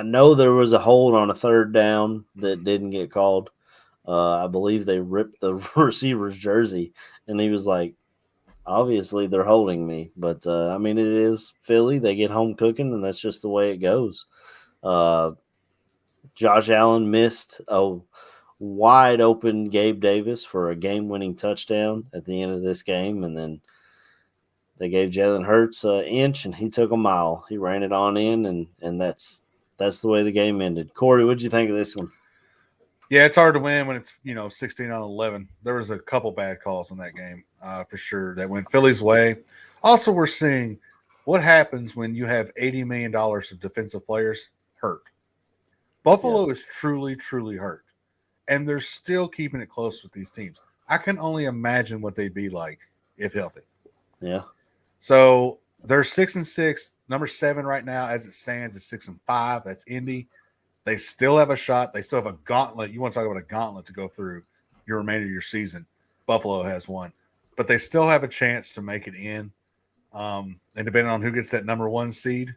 know there was a hold on a third down that didn't get called. I believe they ripped the receiver's jersey, and he was like, obviously they're holding me. But, I mean, it is Philly. They get home cooking, and that's just the way it goes. Josh Allen missed a wide open Gabe Davis for a game-winning touchdown at the end of this game, and then they gave Jalen Hurts an inch, and he took a mile. He ran it on in, and that's the way the game ended. Corey, what did you think of this one? Yeah, it's hard to win when it's 16-11. There was a couple bad calls in that game for sure that went Philly's way. Also, we're seeing what happens when you have $80 million of defensive players hurt. Buffalo is truly, truly hurt, and they're still keeping it close with these teams. I can only imagine what they'd be like if healthy. Yeah. So they're 6-6. Number 7 right now, as it stands, is 6-5. That's Indy. They still have a shot. They still have a gauntlet. You want to talk about a gauntlet to go through your remainder of your season. Buffalo has one, but they still have a chance to make it in. And depending on who gets that number 1 seed,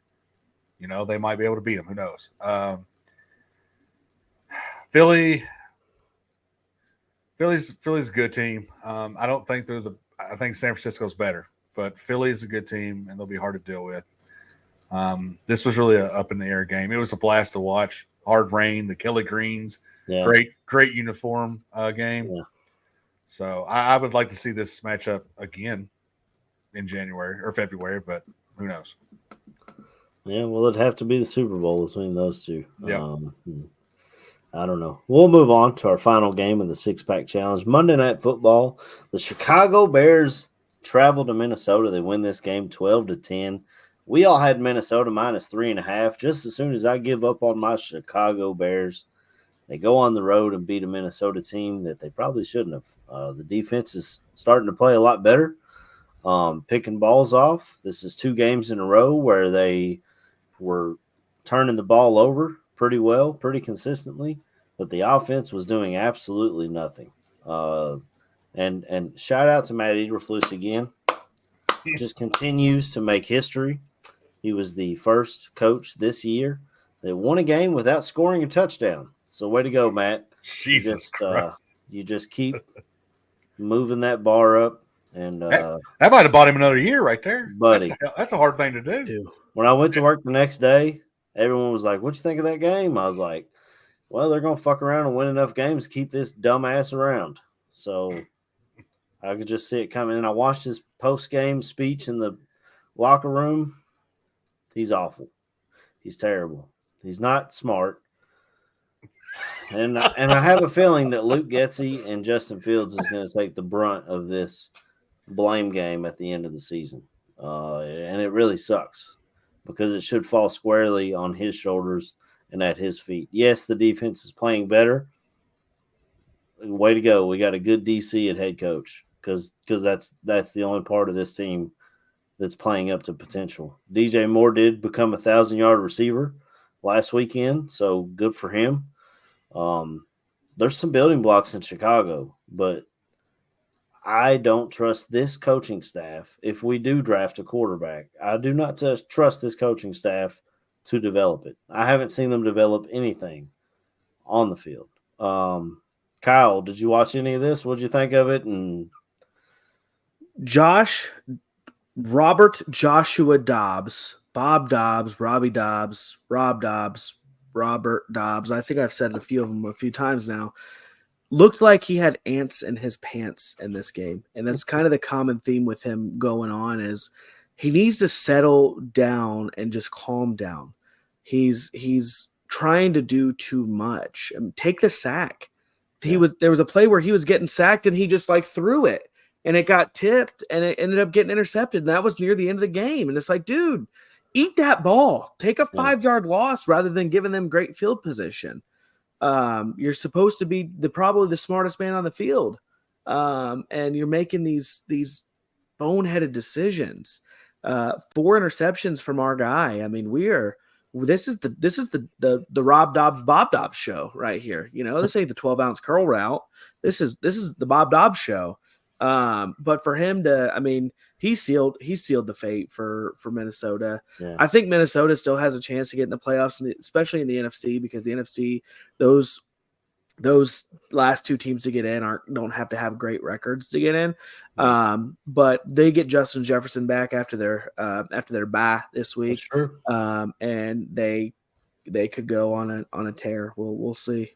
they might be able to beat them. Who knows? Philly's a good team. I don't think I think San Francisco's better, but Philly is a good team, and they'll be hard to deal with. This was really an up in the air game. It was a blast to watch. Hard rain, the Kelly Greens, great uniform game. Yeah. So I would like to see this matchup again in January or February, but who knows? Yeah, well, it'd have to be the Super Bowl between those two. Yeah. I don't know. We'll move on to our final game of the 6-pack challenge. Monday Night Football. The Chicago Bears travel to Minnesota. They win this game 12-10. We all had Minnesota minus 3.5. Just as soon as I give up on my Chicago Bears, they go on the road and beat a Minnesota team that they probably shouldn't have. The defense is starting to play a lot better, picking balls off. This is 2 games in a row where they were turning the ball over pretty well, pretty consistently, but the offense was doing absolutely nothing. And shout out to Matt Eberflus again. Just continues to make history. He was the first coach this year that won a game without scoring a touchdown. So way to go, Matt. Jesus Christ. You just keep moving that bar up. And that might have bought him another year right there. Buddy. That's a hard thing to do. When I went to work the next day, everyone was like, "What you think of that game?" I was like, "Well, they're going to fuck around and win enough games to keep this dumbass around." So I could just see it coming. And I watched his post-game speech in the locker room. He's awful. He's terrible. He's not smart. And I have a feeling that Luke Getsy and Justin Fields is going to take the brunt of this blame game at the end of the season. And it really sucks because it should fall squarely on his shoulders and at his feet. Yes, the defense is playing better. Way to go. We got a good DC at head coach because that's the only part of this team that's playing up to potential. DJ Moore did become a 1,000-yard receiver last weekend, so good for him. There's some building blocks in Chicago, but I don't trust this coaching staff. If we do draft a quarterback, I do not trust this coaching staff to develop it. I haven't seen them develop anything on the field. Kyle, did you watch any of this? What did you think of it? And Robert Joshua Dobbs, Bob Dobbs, Robbie Dobbs, Rob Dobbs, Robert Dobbs. I think I've said a few of them a few times now. Looked like he had ants in his pants in this game. And that's kind of the common theme with him going on is he needs to settle down and just calm down. He's trying to do too much. Take the sack. There was a play where he was getting sacked and he just like threw it and it got tipped and it ended up getting intercepted. And that was near the end of the game. And it's like, dude, eat that ball. Take a Yeah. 5-yard loss rather than giving them great field position. You're supposed to be probably the smartest man on the field, and you're making these boneheaded decisions. 4 interceptions from our guy. I mean, this is the Rob Dobbs Bob Dobbs show right here. This ain't the 12-ounce curl route. This is the Bob Dobbs show. But for him to, I mean, he sealed the fate for Minnesota. Yeah. I think Minnesota still has a chance to get in the playoffs, especially in the NFC, because the NFC, those last 2 teams to get in don't have to have great records to get in. But they get Justin Jefferson back after their bye this week. Sure. And they could go on a tear. We'll see.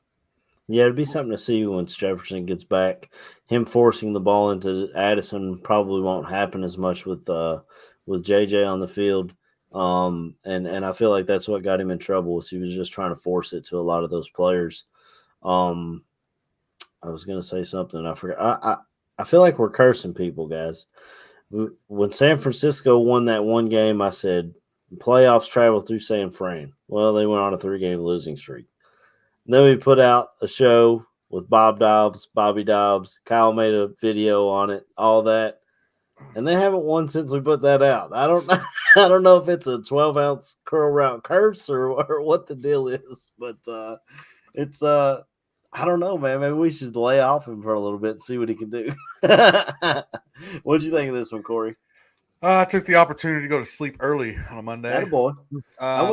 Yeah, it'd be something to see once Jefferson gets back. Him forcing the ball into Addison probably won't happen as much with JJ on the field. And I feel like that's what got him in trouble, was he was just trying to force it to a lot of those players. I was gonna say something, I forgot. I feel like we're cursing people, guys. When San Francisco won that one game, I said playoffs travel through San Fran. Well, they went on a 3-game losing streak. And then we put out a show with Bobby Dobbs. Kyle made a video on it, all that, and they haven't won since we put that out. I don't know if it's a 12-ounce curl route curse or what the deal is, but it's I don't know, man. Maybe we should lay off him for a little bit and see what he can do. What'd you think of this one, Corey? I took the opportunity to go to sleep early on a Monday. Attaboy. I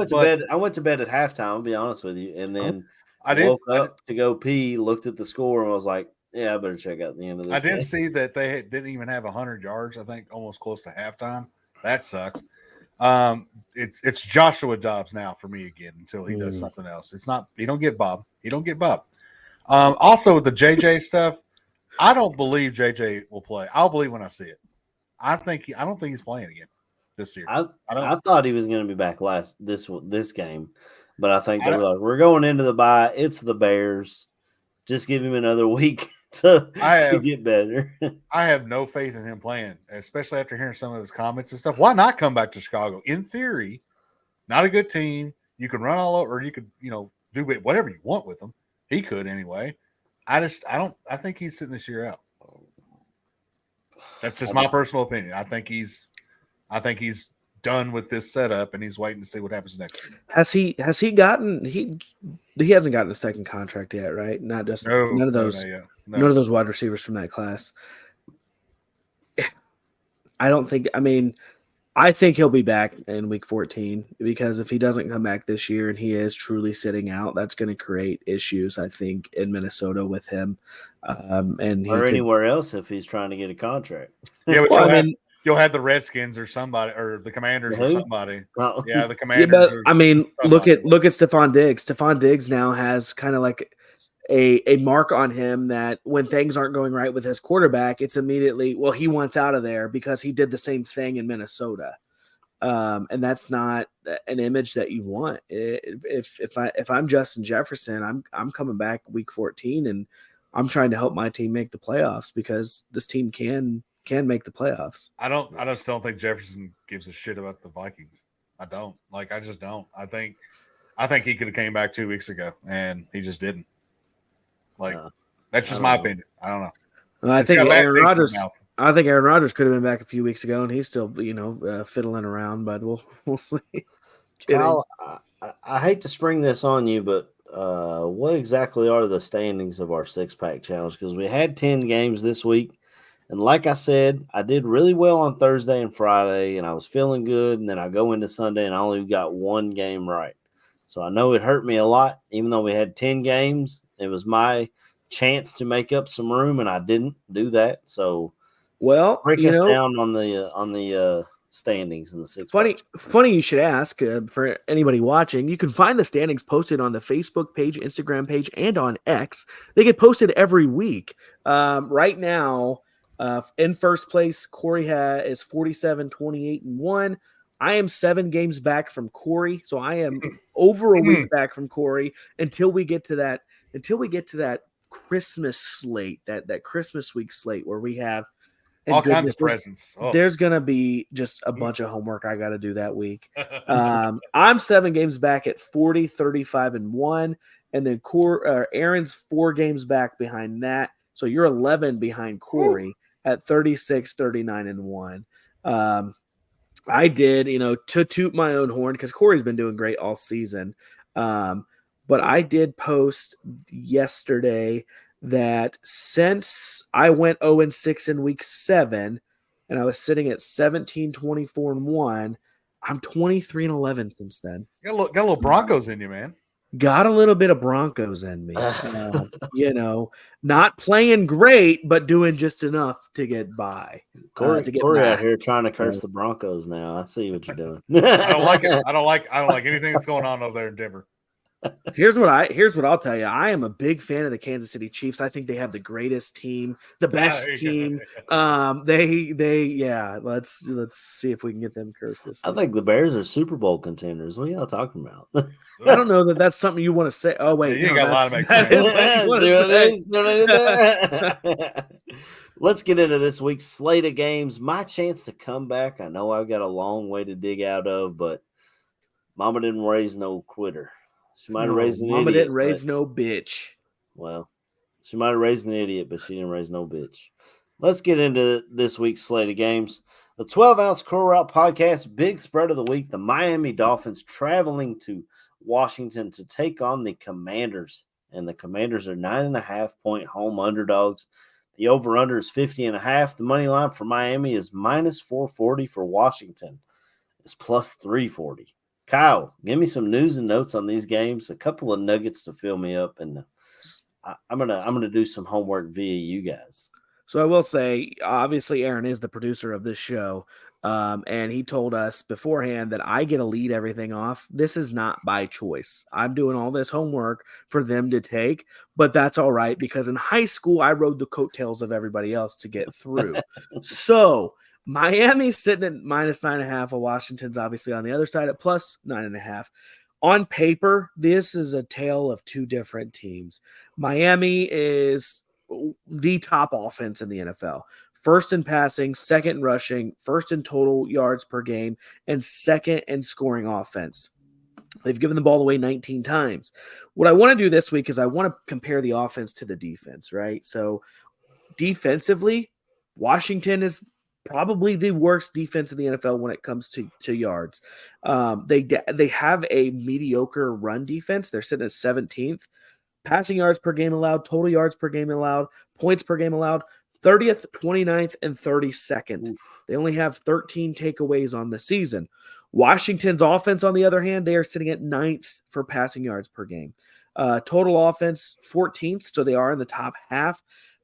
went to bed at halftime, I'll be honest with you, and then woke up to go pee, looked at the score, and was like, yeah, I better check out the end of this. I did see that they didn't even have 100 yards, I think, almost close to halftime. That sucks. It's Joshua Dobbs now for me again until he does something else. It's not – he don't get Bob. Also, with the JJ stuff, I don't believe JJ will play. I'll believe when I see it. I don't think he's playing again this year. I thought he was going to be back this game, but I think they were like, we're going into the bye. It's the Bears. Just give him another week to get better. I have no faith in him playing, especially after hearing some of his comments and stuff. Why not come back to Chicago? In theory, not a good team. You can run all over, or you could, do whatever you want with them. He could anyway. I think he's sitting this year out. That's just my personal opinion. I think he's done with this setup, and he's waiting to see what happens next year. Has he gotten he hasn't gotten a second contract yet, right? Not just none of those wide receivers from that class. I think he'll be back in week 14, because if he doesn't come back this year and he is truly sitting out, that's going to create issues, I think, in Minnesota with him. Anywhere else if he's trying to get a contract. Yeah, but you'll have the Redskins or somebody, or the Commanders or somebody. Oh. Yeah, the Commanders. Yeah, but look at Stephon Diggs. Stephon Diggs now has kind of like a mark on him that when things aren't going right with his quarterback, it's immediately, well, he wants out of there because he did the same thing in Minnesota. And that's not an image that you want. If I'm Justin Jefferson, I'm coming back week 14 and I'm trying to help my team make the playoffs, because this team can make the playoffs. I just don't think Jefferson gives a shit about the Vikings. I just don't. I think he could have came back 2 weeks ago and he just didn't. That's just my opinion. I don't know. Well, I think Aaron Rodgers could have been back a few weeks ago, and he's still, fiddling around. But we'll see. Kyle, I hate to spring this on you, but what exactly are the standings of our 6-pack challenge? Because we had 10 games this week, and like I said, I did really well on Thursday and Friday, and I was feeling good. And then I go into Sunday, and I only got 1 game right. So I know it hurt me a lot, even though we had 10 games. It was my chance to make up some room, and I didn't do that. So, break us down on the standings in the 6-pack. Funny you should ask. For anybody watching, you can find the standings posted on the Facebook page, Instagram page, and on X. They get posted every week. Right now, in first place, Corey is 47, 28-1. I am 7 games back from Corey, so I am over a week back from Corey until we get to that Christmas slate, that Christmas week slate where we have And all kinds goodness, of presents. Oh. there's going to be just a bunch of homework I got to do that week. I'm 7 games back at 40, 35, and 1. And then Aaron's 4 games back behind that. So you're 11 behind Corey at 36, 39, and 1. I did, to toot my own horn, because Corey's been doing great all season. But I did post yesterday that since I went 0-6 in week 7, and I was sitting at 17, 24, and 1, I'm 23 and 11 since then. Got a little Broncos in you, man. Got a little bit of Broncos in me. Not playing great, but doing just enough to get by. Corey out here trying to curse the Broncos now. I see what you're doing. I don't like it. I don't like anything that's going on over there in Denver. Here's what I'll tell you. I am a big fan of the Kansas City Chiefs. I think they have the greatest team, the best team. Let's see if we can get them cursed this week. I think the Bears are Super Bowl contenders. What are y'all talking about? I don't know that that's something you want to say. Oh wait, you got a lot of make Let's get into this week's slate of games. My chance to come back. I know I've got a long way to dig out of, but Mama didn't raise no quitter. She might have raised an idiot. Mama didn't raise no bitch. Well, she might have raised an idiot, but she didn't raise no bitch. Let's get into this week's slate of games. The 12-ounce Curl Route podcast, big spread of the week. The Miami Dolphins traveling to Washington to take on the Commanders. And the Commanders are 9.5-point home underdogs. The over-under is 50.5. The money line for Miami is minus 440 for Washington. It's plus 340. Kyle, give me some news and notes on these games. A couple of nuggets to fill me up, and I'm gonna do some homework via you guys. So I will say, obviously, Aaron is the producer of this show, and he told us beforehand that I get to lead everything off. This is not by choice. I'm doing all this homework for them to take, but that's all right because in high school I rode the coattails of everybody else to get through. So Miami's sitting at minus 9.5, while Washington's obviously on the other side at plus 9.5. On paper, this is a tale of two different teams. Miami is the top offense in the NFL. First in passing, second in rushing, first in total yards per game, and second in scoring offense. They've given the ball away 19 times. What I want to do this week is I want to compare the offense to the defense, right? So defensively, Washington is probably the worst defense in the NFL when it comes to yards. They have a mediocre run defense. They're sitting at 17th. Passing yards per game allowed, total yards per game allowed, points per game allowed, 30th, 29th, and 32nd. Oof. They only have 13 takeaways on the season. Washington's offense, on the other hand, they are sitting at 9th for passing yards per game. Total offense, 14th, so they are in the top half,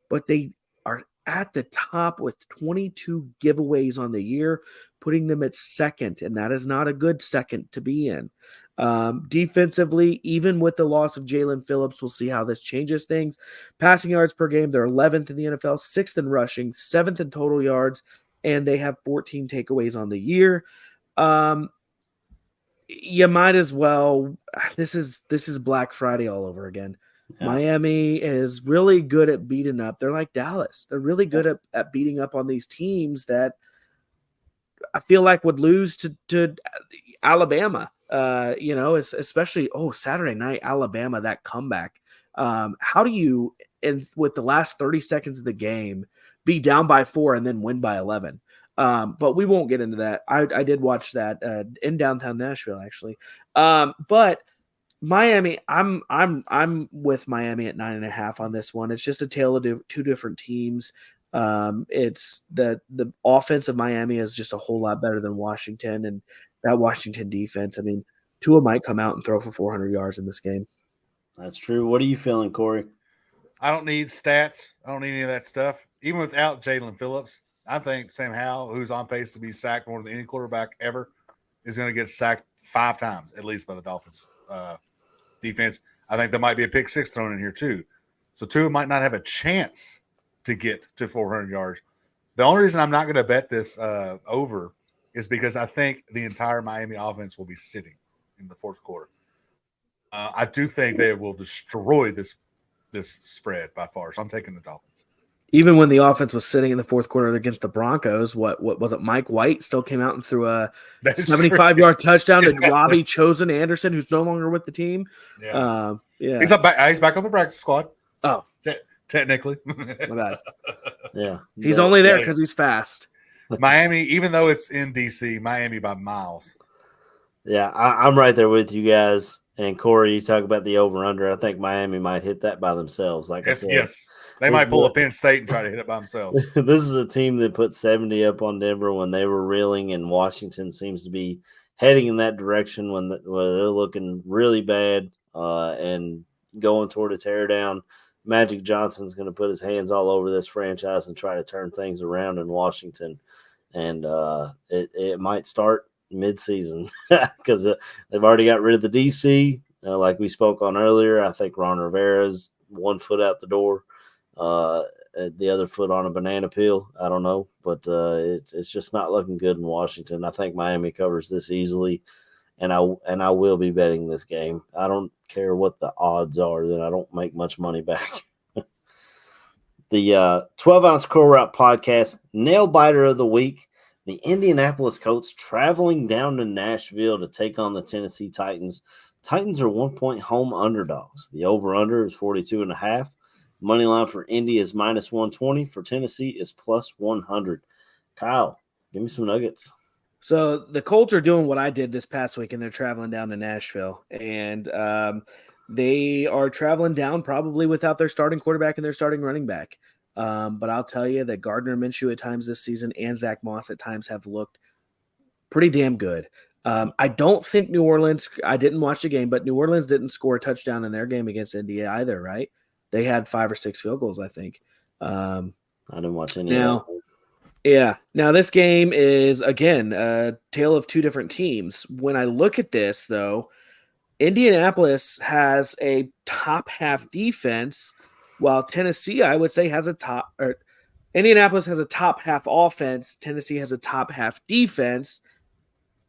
but they are at the top with 22 giveaways on the year, putting them at second, and that is not a good second to be in. Defensively, even with the loss of Jalen Phillips, we'll see how this changes things. Passing yards per game, they're 11th in the NFL, 6th in rushing, 7th in total yards, and they have 14 takeaways on the year. You might as well. This is Black Friday all over again. Yeah. Miami is really good at beating up. They're like Dallas. They're really good at beating up on these teams that I feel like would lose to Alabama. Especially Saturday night, Alabama, that comeback. How do you, with the last 30 seconds of the game, be down by 4 and then win by 11? But we won't get into that. I did watch that in downtown Nashville, actually. But Miami, I'm with Miami at 9.5 on this one. It's just a tale of two different teams. It's the offense of Miami is just a whole lot better than Washington, and that Washington defense. I mean, Tua might come out and throw for 400 yards in this game. That's true. What are you feeling, Corey? I don't need stats. I don't need any of that stuff. Even without Jalen Phillips, I think Sam Howell, who's on pace to be sacked more than any quarterback ever, is going to get sacked 5 times at least by the Dolphins defense. I think there might be a pick 6 thrown in here too. So Tua might not have a chance to get to 400 yards. The only reason I'm not going to bet this over is because I think the entire Miami offense will be sitting in the fourth quarter. I do think they will destroy this spread by far. So I'm taking the Dolphins. Even when the offense was sitting in the fourth quarter against the Broncos, what was it? Mike White still came out and threw a That's true. 75-yard touchdown to Yes, Robbie that's- Chosen Anderson, who's no longer with the team. Yeah. Yeah. He's back on the practice squad. Oh, Technically. my bad. Yeah. He's But- only there yeah. because he's fast. Miami, even though it's in DC, Miami by miles. Yeah, I'm right there with you guys. And Corey, you talk about the over-under. I think Miami might hit that by themselves. Like I said, Yes. They This might pull a boy- Penn State and try to hit it by themselves. this is a team that put 70 up on Denver when they were reeling, and Washington seems to be heading in that direction when they're looking really bad and going toward a teardown. Magic Johnson's going to put his hands all over this franchise and try to turn things around in Washington. And it might start mid-season because they've already got rid of the DC. Like we spoke on earlier, I think Ron Rivera's 1 foot out the door. The other foot on a banana peel. I don't know, but it's just not looking good in Washington. I think Miami covers this easily, and I will be betting this game. I don't care what the odds are; then I don't make much money back. The 12-ounce Curl Route podcast nail biter of the week: the Indianapolis Colts traveling down to Nashville to take on the Tennessee Titans. Titans are 1-point home underdogs. The over/under is 42.5. Money line for Indy is -120. For Tennessee is +100. Kyle, give me some nuggets. So the Colts are doing what I did this past week, and they're traveling down to Nashville. And they are traveling down probably without their starting quarterback and their starting running back. But I'll tell you that Gardner Minshew at times this season and Zach Moss at times have looked pretty damn good. I don't think New Orleans – I didn't watch the game, but New Orleans didn't score a touchdown in their game against Indy either, right? They had 5 or 6 field goals, I think. I didn't watch any Now, of that. yeah. Now, this game is, again, a tale of 2 different teams. When I look at this, though, Indianapolis has a top half defense, while Tennessee, I would say, has a top – or Indianapolis has a top half offense. Tennessee has a top half defense.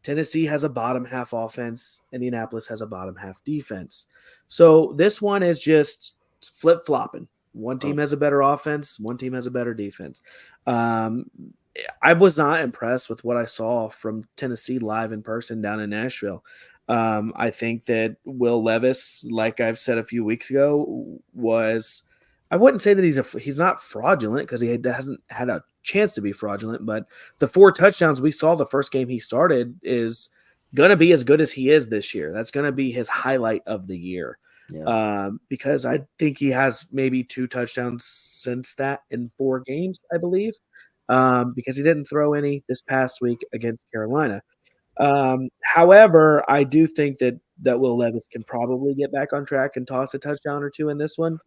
Tennessee has a bottom half offense. Indianapolis has a bottom half defense. So this one is just flip-flopping. One team has a better offense. One team has a better defense. I was not impressed with what I saw from Tennessee live in person down in Nashville. I think that Will Levis, like I've said a few weeks ago, was – I wouldn't say that he's not fraudulent because he hasn't had a chance to be fraudulent, but the 4 touchdowns we saw the first game he started is going to be as good as he is this year. That's going to be his highlight of the year. Yeah. Because I think he has maybe 2 touchdowns since that in 4 games, I believe, because he didn't throw any this past week against Carolina. However, I do think that Will Levis can probably get back on track and toss a touchdown or 2 in this one.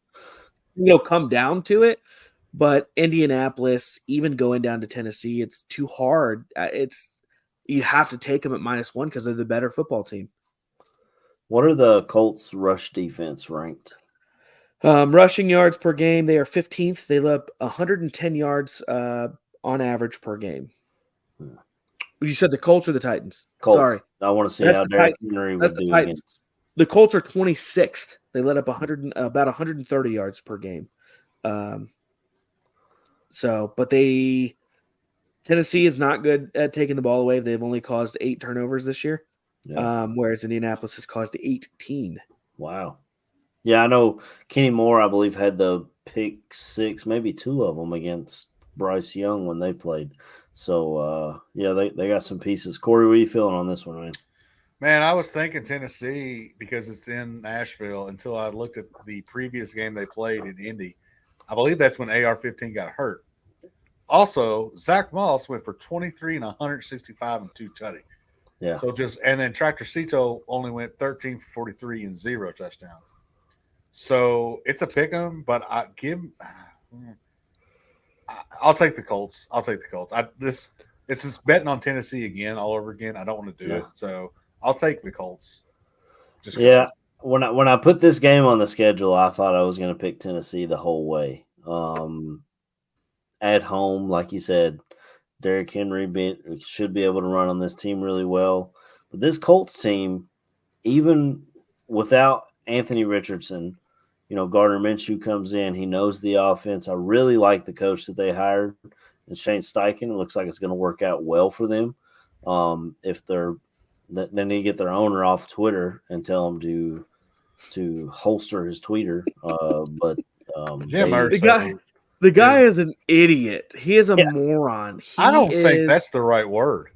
Come down to it, but Indianapolis, even going down to Tennessee, it's too hard. You have to take them at -1 because they're the better football team. What are the Colts rush defense ranked? Rushing yards per game, they are 15th. They let up 110 yards on average per game. You said the Colts or the Titans? Colts. Sorry. I want to see That's how the Derrick Titans. Henry That's would the do Titans. against. The Colts are 26th. They let up about 130 yards per game. But Tennessee is not good at taking the ball away. They've only caused 8 turnovers this year, whereas Indianapolis has caused 18. Wow. Yeah, I know Kenny Moore, I believe, had the pick 6, maybe 2 of them against Bryce Young when they played. So, they got some pieces. Corey, what are you feeling on this one, man? Man, I was thinking Tennessee because it's in Nashville until I looked at the previous game they played in Indy. I believe that's when AR-15 got hurt. Also, Zach Moss went for 23 and 165 and 2 tutty. Yeah. So and then Tractor Cito only went 13 for 43 and 0 touchdowns. So it's a pick 'em, but I'll take the Colts. It's just betting on Tennessee again all over again. I don't want to do it, so I'll take the Colts. Yeah. When I put this game on the schedule, I thought I was going to pick Tennessee the whole way. At home, like you said, Derrick Henry should be able to run on this team really well. But this Colts team, even without Anthony Richardson, Gardner Minshew comes in. He knows the offense. I really like the coach that they hired, and Shane Steichen. It looks like it's going to work out well for them. If they're then they get their owner off Twitter and tell him to holster his tweeter. But Jim The Irsay, guy is an idiot. He is a Yeah. moron. I don't think that's the right word.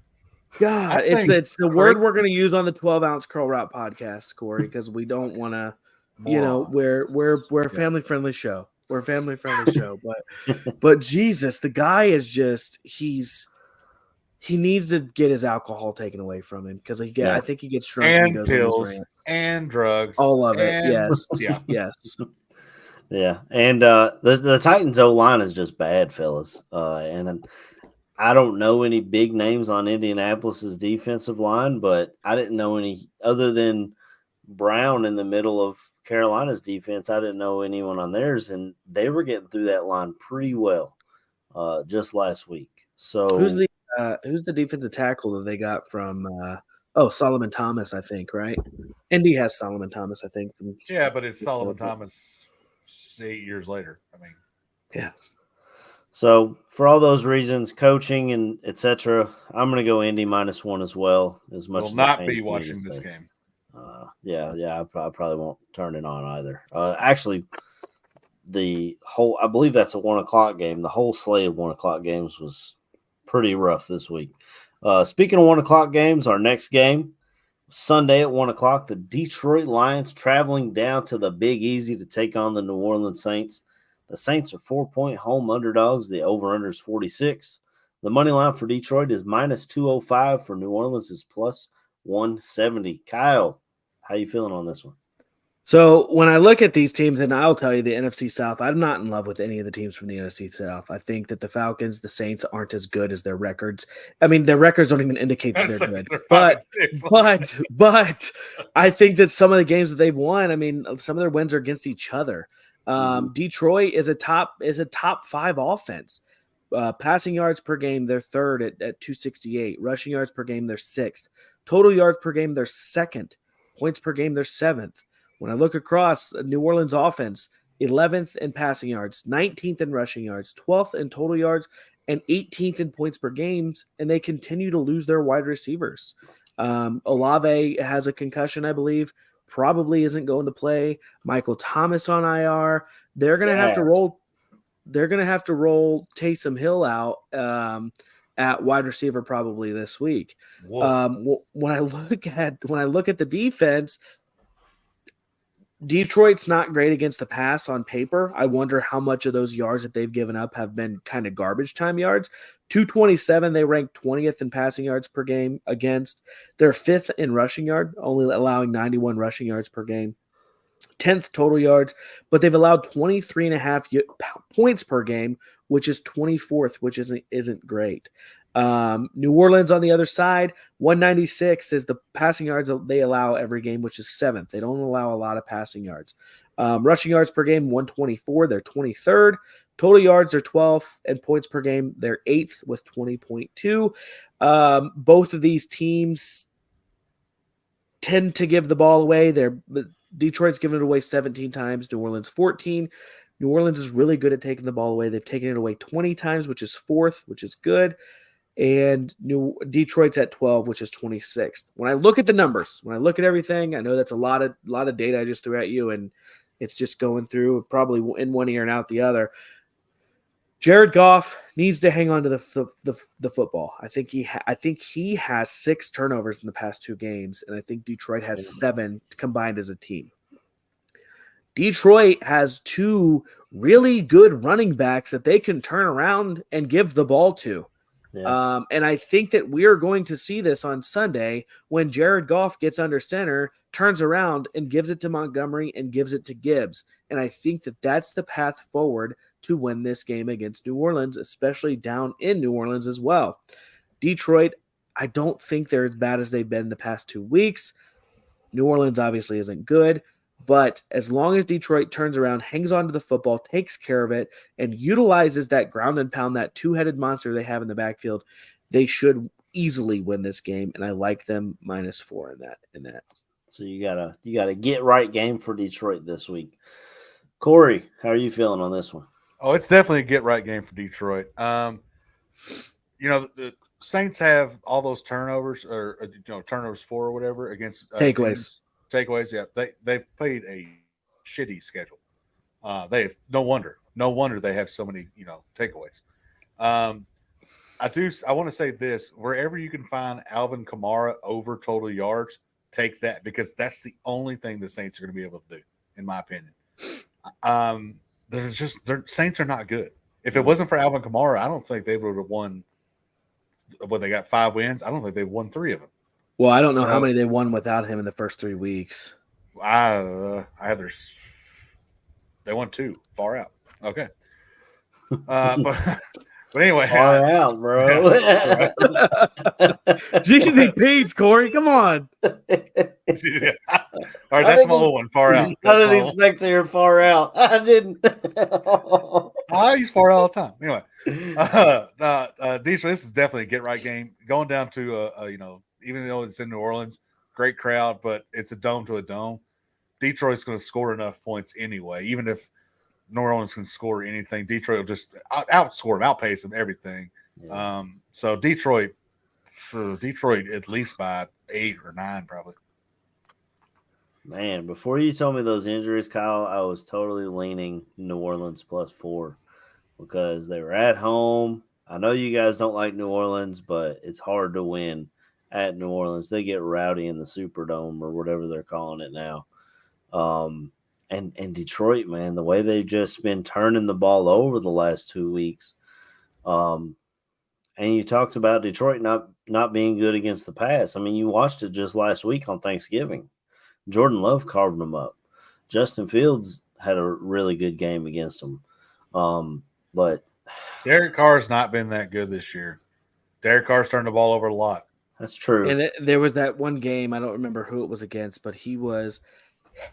God. I It's think it's the word we're going to use on the 12-ounce curl route podcast, Corey, because we don't want to. Moron. We're a family friendly show. We're a family friendly show, but Jesus, the guy is just he needs to get his alcohol taken away from him because I think he gets drunk and And goes on these pills rants. and drugs. All of it. and- Yes. Yeah. Yes. Yeah, and the Titans O line is just bad, fellas. And I don't know any big names on Indianapolis's defensive line, but I didn't know any other than Brown in the middle of Carolina's defense. I didn't know anyone on theirs, and they were getting through that line pretty well just last week. So Who's the defensive tackle that they got from Solomon Thomas, I think, right? Indy has Solomon Thomas, I think. Yeah, but it's Solomon Thomas 8 years later. I mean, Yeah. So for all those reasons, coaching and etc., I'm going to go Indy -1 as well. As much will as not it be pains me to watching this say. game. I probably won't turn it on either. Actually, I believe that's a 1:00 game. The whole slate of 1:00 games was pretty rough this week. Speaking of 1:00 games, our next game Sunday at 1:00, the Detroit Lions traveling down to the Big Easy to take on the New Orleans Saints. The Saints are 4-point home underdogs. The over-under is 46. The money line for Detroit is -205. For New Orleans is +170. Kyle, how you feeling on this one? So when I look at these teams, and I'll tell you the NFC South, I'm not in love with any of the teams from the NFC South. I think that the Falcons, the Saints aren't as good as their records. I mean, their records don't even indicate that they're good. They're But 5-6. but I think that some of the games that they've won, I mean, some of their wins are against each other. Detroit is a top 5 offense. Passing yards per game, they're third at 268. Rushing yards per game, they're sixth. Total yards per game, they're second. Points per game, they're seventh. When I look across New Orleans offense, 11th in passing yards, 19th in rushing yards, 12th in total yards, and 18th in points per games, and they continue to lose their wide receivers. Olave has a concussion, I believe, probably isn't going to play. Michael Thomas on IR. They're going to have to roll. They're going to have to roll Taysom Hill out at wide receiver probably this week. When I look at the defense, Detroit's not great against the pass on paper. I wonder how much of those yards that they've given up have been kind of garbage time yards. 227, they rank 20th in passing yards per game against. They're 5th in rushing yard, only allowing 91 rushing yards per game. 10th total yards, but they've allowed 23.5 points per game, which is 24th, which isn't great. New Orleans on the other side, 196 is the passing yards that they allow every game, which is 7th. They don't allow a lot of passing yards. Rushing yards per game, 124. They're 23rd. Total yards are 12th, and points per game, they're 8th with 20.2. Both of these teams tend to give the ball away. Detroit's given it away 17 times, New Orleans 14. New Orleans is really good at taking the ball away. They've taken it away 20 times, which is 4th, which is good. And Detroit's at 12, which is 26th. When I look at the numbers, when I look at everything, I know that's a lot of data I just threw at you, and it's just going through probably in one ear and out the other. Jared Goff needs to hang on to the football. I think he has 6 turnovers in the past 2 games, and I think Detroit has 7 combined as a team. Detroit has 2 really good running backs that they can turn around and give the ball to. Yeah. And I think that we're going to see this on Sunday when Jared Goff gets under center, turns around and gives it to Montgomery and gives it to Gibbs. And I think that that's the path forward to win this game against New Orleans, especially down in New Orleans as well. Detroit, I don't think they're as bad as they've been the past 2 weeks. New Orleans obviously isn't good. But as long as Detroit turns around, hangs on to the football, takes care of it, and utilizes that ground and pound, that 2-headed monster they have in the backfield, they should easily win this game. And I like them -4 in that. So you gotta get right game for Detroit this week. Corey, how are you feeling on this one? Oh, it's definitely a get right game for Detroit. The Saints have all those turnovers or turnovers for or whatever against Takeaways. teams. Takeaways, yeah. They've played a shitty schedule. They've no wonder they have so many takeaways. I want to say this: wherever you can find Alvin Kamara over total yards, take that, because that's the only thing the Saints are going to be able to do, in my opinion. Their Saints are not good. If it wasn't for Alvin Kamara, I don't think they would have won. Well, they got 5 wins. I don't think they won 3 of them. Well, I don't know how many they won without him in the first 3 weeks. I have their. They won 2 far out. Okay, but anyway, far out, bro. Yeah, GCD Pete's, Corey. Come on. yeah. All right, that's my old one. Far out. I didn't expect to hear far out. I didn't. I use far out all the time. Anyway, Detroit, this is definitely a get right game. Going down to even though it's in New Orleans, great crowd, but it's a dome to a dome. Detroit's going to score enough points anyway. Even if New Orleans can score anything, Detroit will just outscore them, outpace them, everything. Yeah. So Detroit at least by 8 or 9 probably. Man, before you told me those injuries, Kyle, I was totally leaning New Orleans +4 because they were at home. I know you guys don't like New Orleans, but it's hard to win at New Orleans. They get rowdy in the Superdome or whatever they're calling it now. And Detroit, man, the way they've just been turning the ball over the last 2 weeks. And you talked about Detroit not being good against the pass. I mean, you watched it just last week on Thanksgiving. Jordan Love carved them up. Justin Fields had a really good game against them. But Derek Carr's not been that good this year. Derek Carr's turned the ball over a lot. That's true. And there was that one game, I don't remember who it was against, but he was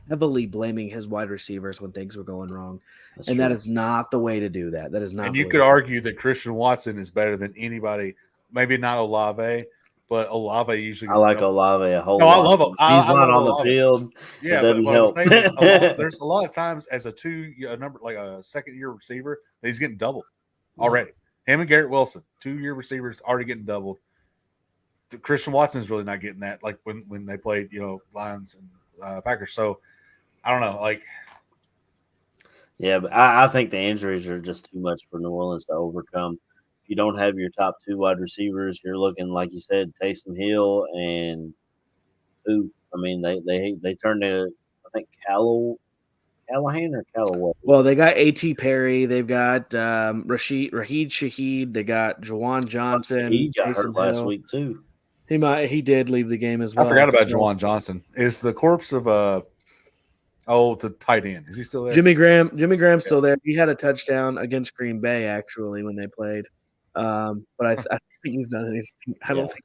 heavily blaming his wide receivers when things were going wrong. That's true. That is not the way to do that. That is not. And you could argue that Christian Watson is better than anybody. Maybe not Olave, but Olave usually gets Olave a whole lot. I love him. He's not on the field. Yeah, but there's a lot of times as a second-year receiver that he's getting doubled already. Him and Garrett Wilson, 2-year receivers, already getting doubled. Christian Watson's really not getting that, like when they played, Lions and Packers. So I don't know, Yeah, but I think the injuries are just too much for New Orleans to overcome. If you don't have your top 2 wide receivers, you're looking, like you said, Taysom Hill and who? I mean, they turned to, I think, Callahan or Callaway. Well, they got A.T. Perry. They've got Rashid Shaheed. They got Juwan Johnson. He got hurt last week too. He did leave the game as well. I forgot about Juwan Johnson. Is the corpse of the tight end? Is he still there? Jimmy Graham's still there. He had a touchdown against Green Bay actually when they played. But I think he's done anything. I don't think.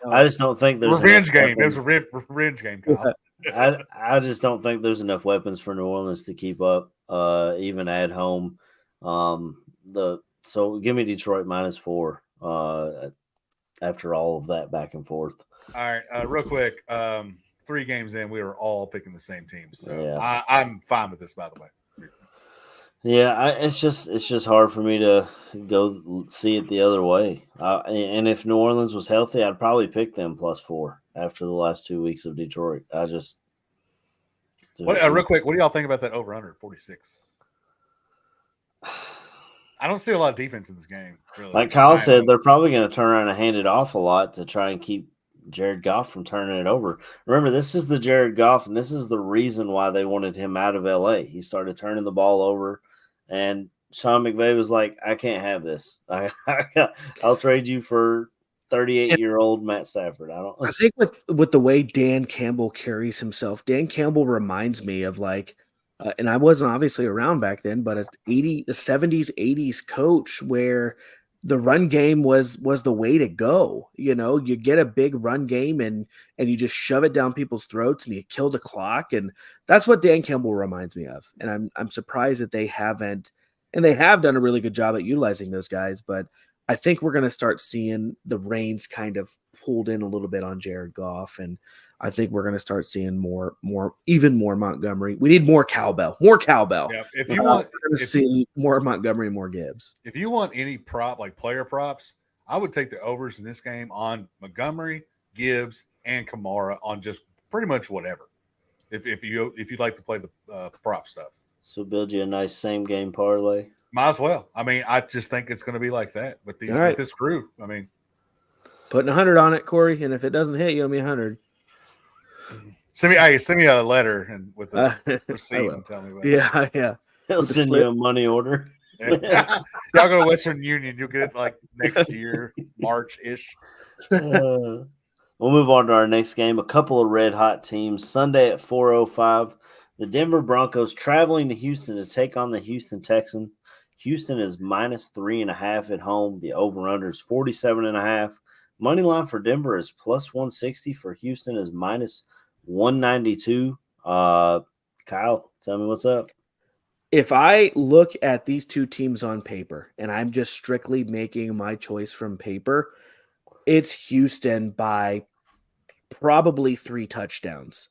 I just don't think there's revenge game. It was a revenge game, Kyle. I just don't think there's enough weapons for New Orleans to keep up, even at home. So give me Detroit -4 after all of that back and forth. All right, real quick. 3 games in, we were all picking the same team, so yeah. I'm fine with this. By the way, yeah, it's just hard for me to go see it the other way. And if New Orleans was healthy, I'd probably pick them +4 after the last 2 weeks of Detroit. Real quick, what do y'all think about that over/under 46? I don't see a lot of defense in this game. Really. Like Kyle said, they're probably going to turn around and hand it off a lot to try and keep Jared Goff from turning it over. Remember, this is the Jared Goff, and this is the reason why they wanted him out of L.A. He started turning the ball over, and Sean McVay was like, I can't have this. I'll trade you for 38-year-old Matt Stafford. I think with the way Dan Campbell carries himself, Dan Campbell reminds me of and I wasn't obviously around back then, but the 70s, 80s coach where the run game was the way to go. You get a big run game and you just shove it down people's throats and you kill the clock. And that's what Dan Campbell reminds me of. And I'm surprised that they haven't, and they have done a really good job at utilizing those guys, but I think we're going to start seeing the reins kind of pulled in a little bit on Jared Goff. And I think we're going to start seeing even more Montgomery. We need more cowbell. More cowbell. Yeah, if you want we're going to see more Montgomery and more Gibbs. If you want any prop like player props, I would take the overs in this game on Montgomery, Gibbs, and Kamara on just pretty much whatever. If you'd like to play the prop stuff, so build you a nice same game parlay. Might as well. I mean, I just think it's going to be like that with with this crew. I mean, putting 100 on it, Corey, and if it doesn't hit, you owe me 100. Send me a letter and with a receipt and tell me about it. Yeah. He'll send you a money order. Y'all go to Western Union, you'll get it like next year, March-ish. We'll move on to our next game. A couple of red hot teams. Sunday at 4:05, the Denver Broncos traveling to Houston to take on the Houston Texans. Houston is -3.5 at home. The over/under is 47.5. Money line for Denver is +160. For Houston is -192. Kyle, tell me what's up. If I look at these two teams on paper, and I'm just strictly making my choice from paper, it's Houston by probably 3 touchdowns.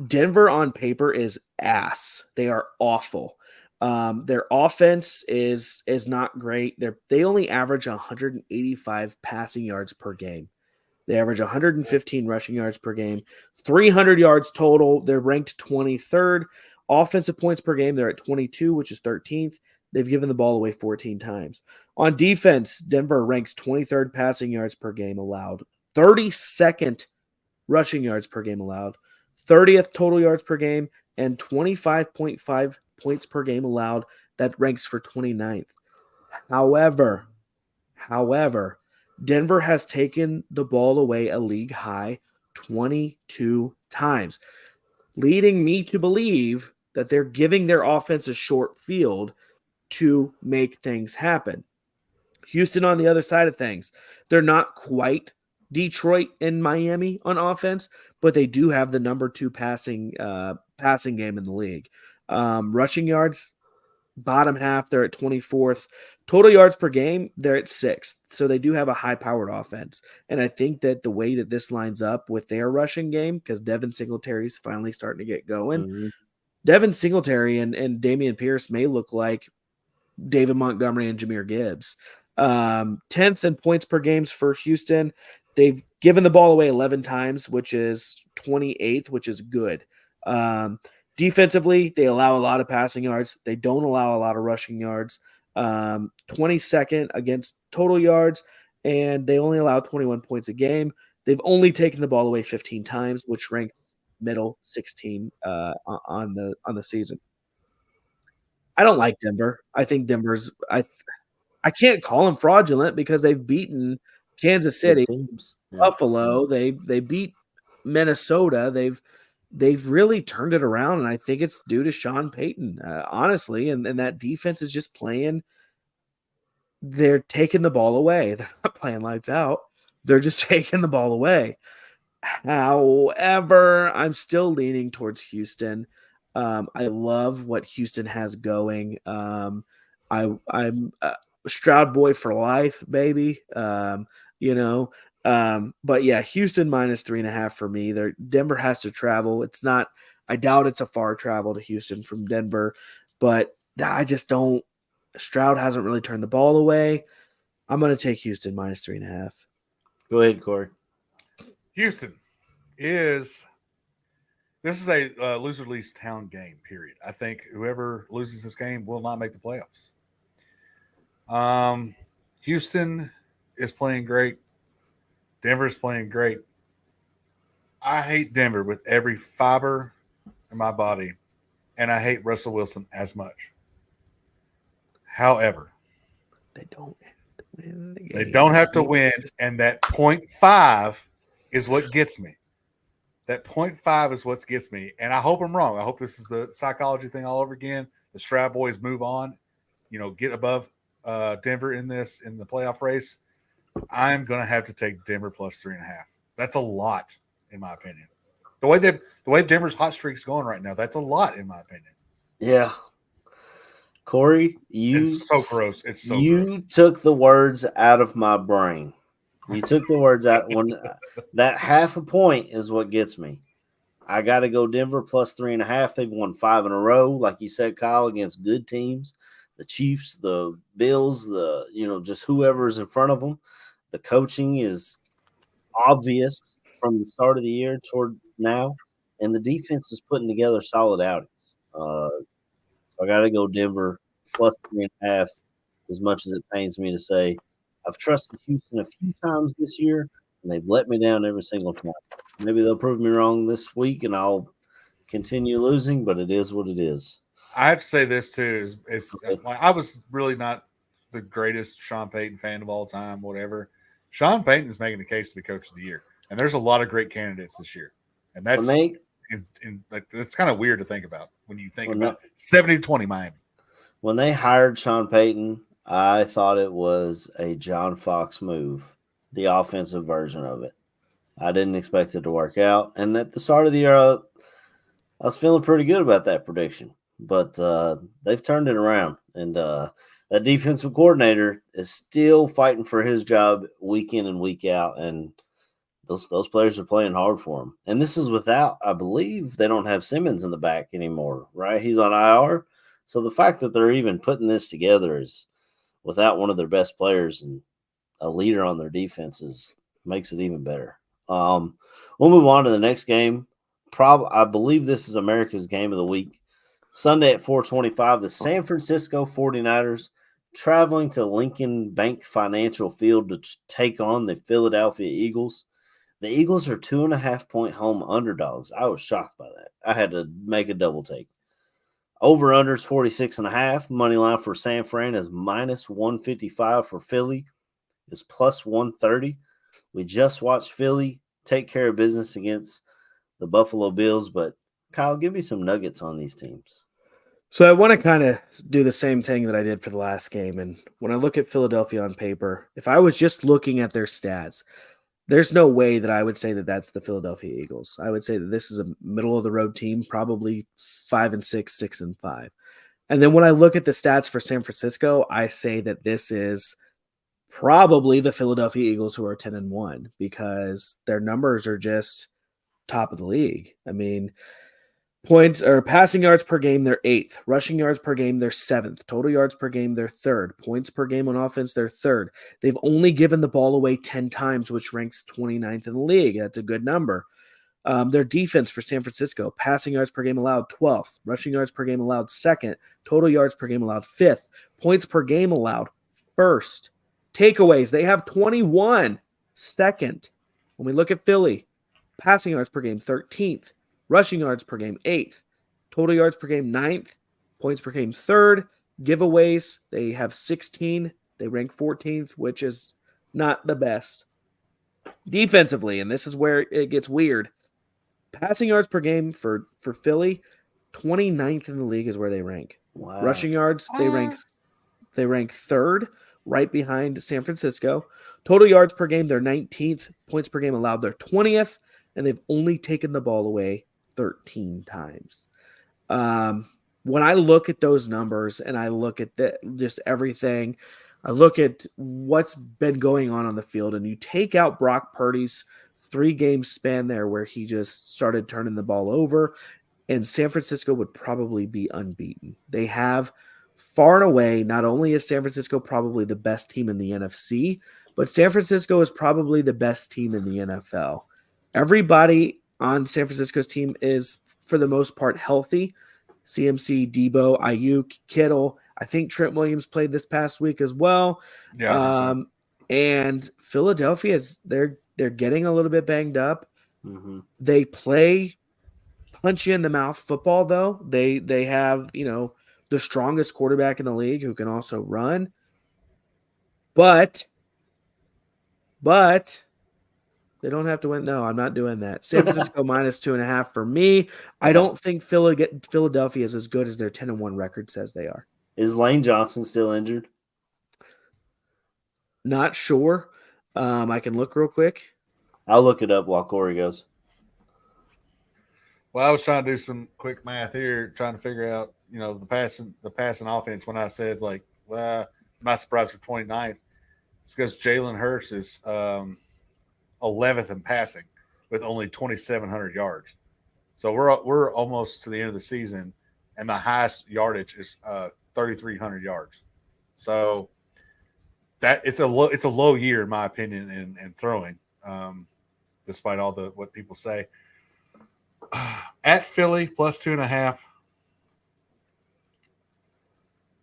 Denver on paper is ass. They are awful. Their offense is not great. They only average 185 passing yards per game. They average 115 rushing yards per game, 300 yards total. They're ranked 23rd. Offensive points per game, they're at 22, which is 13th. They've given the ball away 14 times. On defense, Denver ranks 23rd passing yards per game allowed, 32nd rushing yards per game allowed, 30th total yards per game, and 25.5 points per game allowed. That ranks for 29th. However, Denver has taken the ball away a league high 22 times, leading me to believe that they're giving their offense a short field to make things happen. Houston on the other side of things, they're not quite Detroit and Miami on offense, but they do have the number 2 passing game in the league. Rushing yards, bottom half, they're at 24th. Total yards per game, they're at 6th. So they do have a high-powered offense. And I think that the way that this lines up with their rushing game, because Devin Singletary is finally starting to get going, Devin Singletary and Dameon Pierce may look like David Montgomery and Jahmyr Gibbs. 10th in points per games for Houston. They've given the ball away 11 times, which is 28th, which is good. Defensively, they allow a lot of passing yards. They don't allow a lot of rushing yards. 22nd against total yards, and they only allow 21 points a game. They've only taken the ball away 15 times, which ranks middle 16 on the season. I don't like Denver. I think Denver's I can't call them fraudulent because they've beaten Kansas City, Buffalo. They beat Minnesota. They've really turned it around, and I think it's due to Sean Payton, honestly, and that defense is just playing. They're taking the ball away. They're not playing lights out. They're just taking the ball away. However, I'm still leaning towards Houston. I love what Houston has going. I'm a Stroud boy for life, baby. But yeah, Houston -3.5 for me. Denver has to travel. I doubt it's a far travel to Houston from Denver, but I just don't. Stroud hasn't really turned the ball away. I'm going to take Houston -3.5. Go ahead, Corey. Houston this is a loser leaves town game, period. I think whoever loses this game will not make the playoffs. Houston is playing great. Denver's playing great. I hate Denver with every fiber in my body, and I hate Russell Wilson as much. However, they don't have to win the game. They don't have to win, and that 0.5 is what gets me. That 0.5 is what gets me, and I hope I'm wrong. I hope this is the psychology thing all over again. The Stroud boys move on, get above Denver in the playoff race. I'm going to have to take Denver +3.5. That's a lot, in my opinion. The way Denver's hot streak's going right now, that's a lot, in my opinion. Yeah. Corey, it's so gross. It's so gross. You took the words out of my brain. You took the words out. When that half a point is what gets me. I got to go Denver plus 3.5. They've won 5 in a row, like you said, Kyle, against good teams. The Chiefs, the Bills, just whoever's in front of them. The coaching is obvious from the start of the year toward now, and the defense is putting together solid outings. So I got to go Denver plus 3.5. As much as it pains me to say, I've trusted Houston a few times this year, and they've let me down every single time. Maybe they'll prove me wrong this week, and I'll continue losing. But it is what it is. I have to say this too: I was really not the greatest Sean Payton fan of all time. Whatever, Sean Payton is making the case to be coach of the year, and there's a lot of great candidates this year, and that's that's kind of weird to think about when you think about 70-20 Miami. When they hired Sean Payton, I thought it was a John Fox move, the offensive version of it. I didn't expect it to work out. And at the start of the year, I was feeling pretty good about that prediction. But they've turned it around. And that defensive coordinator is still fighting for his job week in and week out. And those players are playing hard for him. And this is without, I believe, they don't have Simmons in the back anymore, right? He's on IR. So the fact that they're even putting this together is without one of their best players and a leader on their defenses makes it even better. We'll move on to the next game. I believe this is America's game of the week. Sunday at 4:25, the San Francisco 49ers traveling to Lincoln Bank Financial Field to take on the Philadelphia Eagles. The Eagles are 2.5-point home underdogs. I was shocked by that. I had to make a double take. Over-unders 46.5. Money line for San Fran is minus 155. For Philly is plus 130. We just watched Philly take care of business against the Buffalo Bills, but Kyle, give me some nuggets on these teams. So I want to kind of do the same thing that I did for the last game. And when I look at Philadelphia on paper, if I was just looking at their stats, there's no way that I would say that that's the Philadelphia Eagles. I would say that this is a middle-of-the-road team, probably 5-6, 6-5. And then when I look at the stats for San Francisco, I say that this is probably the Philadelphia Eagles who are 10-1 because their numbers are just top of the league. I mean, points or passing yards per game, they're 8th. Rushing yards per game, they're 7th. Total yards per game, they're 3rd. Points per game on offense, they're 3rd. They've only given the ball away 10 times, which ranks 29th in the league. That's a good number. Their defense for San Francisco, passing yards per game allowed 12th. Rushing yards per game allowed 2nd. Total yards per game allowed 5th. Points per game allowed 1st. Takeaways, they have 21, 2nd. When we look at Philly, passing yards per game, 13th. Rushing yards per game, 8th. Total yards per game, 9th. Points per game, 3rd. Giveaways, they have 16. They rank 14th, which is not the best. Defensively, and this is where it gets weird, passing yards per game for Philly, 29th in the league is where they rank. Wow. Rushing yards, they rank 3rd, right behind San Francisco. Total yards per game, they're 19th. Points per game allowed, they're 20th. And they've only taken the ball away 13 times. When I look at those numbers and I look at just everything, I look at what's been going on the field, and you take out Brock Purdy's 3-game span there where he just started turning the ball over, and San Francisco would probably be unbeaten. They have far and away, not only is San Francisco probably the best team in the NFC, but San Francisco is probably the best team in the NFL. Everybody on San Francisco's team is, for the most part, healthy. CMC, Debo, Ayuk, Kittle. I think Trent Williams played this past week as well. Yeah, I think so. And Philadelphia they're getting a little bit banged up. Mm-hmm. They play punch you in the mouth football, though. They have the strongest quarterback in the league who can also run. But they don't have to win. No, I'm not doing that. San Francisco minus 2.5 for me. I don't think Philadelphia is as good as their 10-1 record says they are. Is Lane Johnson still injured? Not sure. I can look real quick. I'll look it up while Corey goes. Well, I was trying to do some quick math here, trying to figure out, the passing offense when I said, I'm not surprised for 29th. It's because Jalen Hurts is 11th in passing with only 2,700 yards. So we're almost to the end of the season, and the highest yardage is 3,300 yards. So that it's a low year in my opinion in throwing, despite all the what people say. At Philly plus 2.5.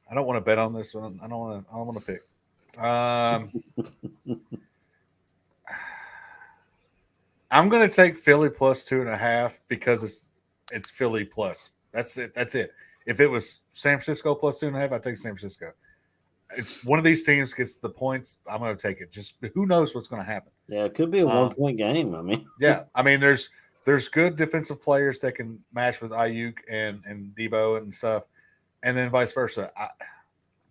I don't want to bet on this one. I don't want to pick. I'm going to take Philly plus 2.5 because it's Philly plus. That's it. If it was San Francisco plus 2.5, I'd take San Francisco. It's one of these teams gets the points. I'm going to take it. Just who knows what's going to happen. Yeah, it could be a 1-point game. I mean, yeah. I mean, there's good defensive players that can match with Ayuk and Debo and stuff, and then vice versa.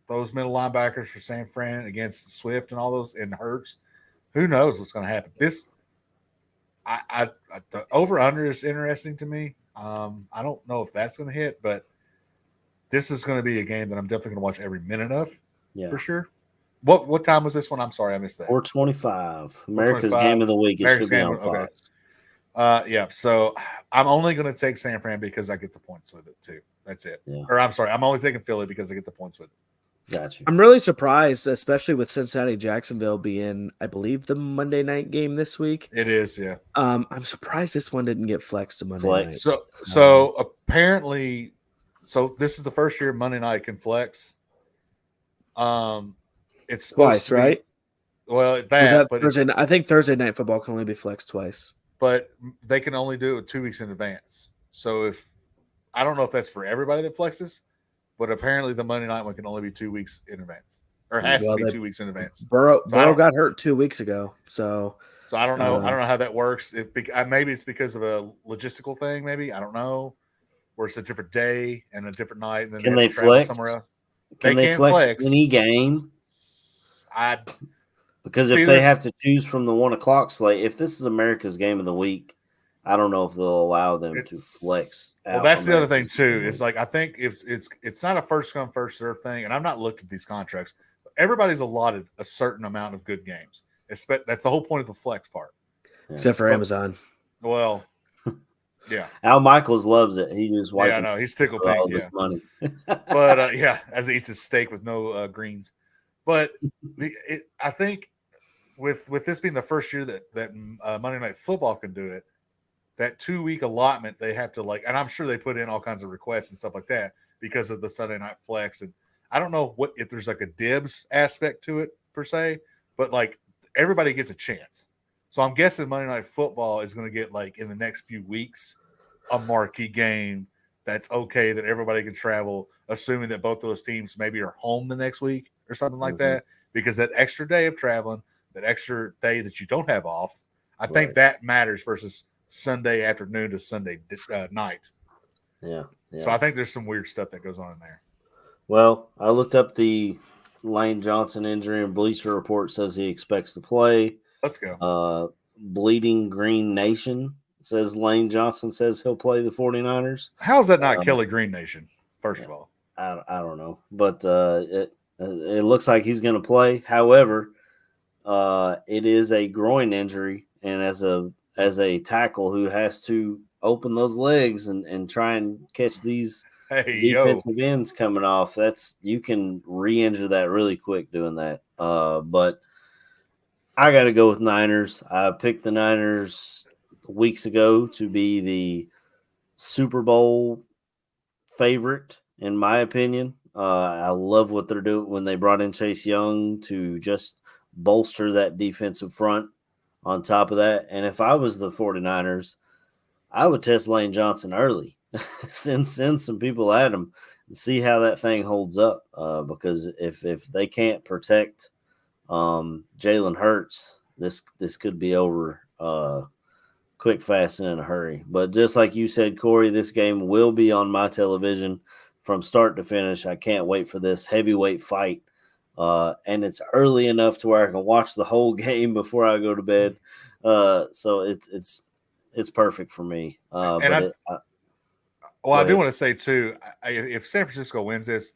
Those middle linebackers for San Fran against Swift and all those and Hurts, who knows what's going to happen? The over under is interesting to me. I don't know if that's going to hit, but this is going to be a game that I'm definitely going to watch every minute of. Yeah, for sure. What time was this one? I'm sorry, I missed that. 4:25. America's game of the week. America's game. Okay. Yeah. So I'm only going to take San Fran because I get the points with it too. That's it. Yeah. Or I'm sorry, I'm only taking Philly because I get the points with it. Gotcha. I'm really surprised, especially with Cincinnati Jacksonville being, I believe, the Monday night game this week. It is, yeah. I'm surprised this one didn't get flexed to Monday night. So apparently, this is the first year Monday night can flex. It's twice, right? Well, but I think Thursday night football can only be flexed twice. But they can only do it 2 weeks in advance. So I don't know if that's for everybody that flexes. But apparently, the Monday night one can only be 2 weeks in advance, or has to be 2 weeks in advance. Burrow got hurt 2 weeks ago, so I don't know. I don't know how that works. Maybe it's because of a logistical thing. Maybe I don't know, where it's a different day and a different night, and then can they flex somewhere else. Can they flex any game? Because if they have to choose from the 1 o'clock slate, if this is America's game of the week, I don't know if they'll allow them to flex. Well, that's the other thing too. It's like I think it's not a first come first serve thing, and I'm not looked at these contracts. But everybody's allotted a certain amount of good games. That's the whole point of the flex part, except for Amazon. Well, yeah. Al Michaels loves it. He just I know he's tickled pink. Yeah, money. But as he eats his steak with no greens. But I think with this being the first year that Monday Night Football can do it. That 2 week allotment, they have to and I'm sure they put in all kinds of requests and stuff like that because of the Sunday night flex. And I don't know if there's like a dibs aspect to it per se, but everybody gets a chance. So I'm guessing Monday Night Football is going to get in the next few weeks a marquee game that's okay that everybody can travel, assuming that both those teams maybe are home the next week or something like that, because that extra day of traveling, that extra day that you don't have off, I think that matters versus Sunday afternoon to Sunday night. Yeah. So I think there's some weird stuff that goes on in there. Well, I looked up the Lane Johnson injury, and Bleacher Report says he expects to play. Let's go. Bleeding Green Nation says Lane Johnson says he'll play the 49ers. How is that not Kelly Green Nation, first of all? I don't know. But it looks like he's going to play. However, it is a groin injury, and as a tackle who has to open those legs and try and catch these defensive ends coming off, you can re-injure that really quick doing that. But I got to go with Niners. I picked the Niners weeks ago to be the Super Bowl favorite, in my opinion. I love what they're doing when they brought in Chase Young to just bolster that defensive front. On top of that, and if I was the 49ers, I would test Lane Johnson early, send some people at him and see how that thing holds up. Because if they can't protect Jalen Hurts, this could be over quick, fast, and in a hurry. But just like you said, Corey, this game will be on my television from start to finish. I can't wait for this heavyweight fight. And it's early enough to where I can watch the whole game before I go to bed. So it's perfect for me. I do want to say too, if San Francisco wins this,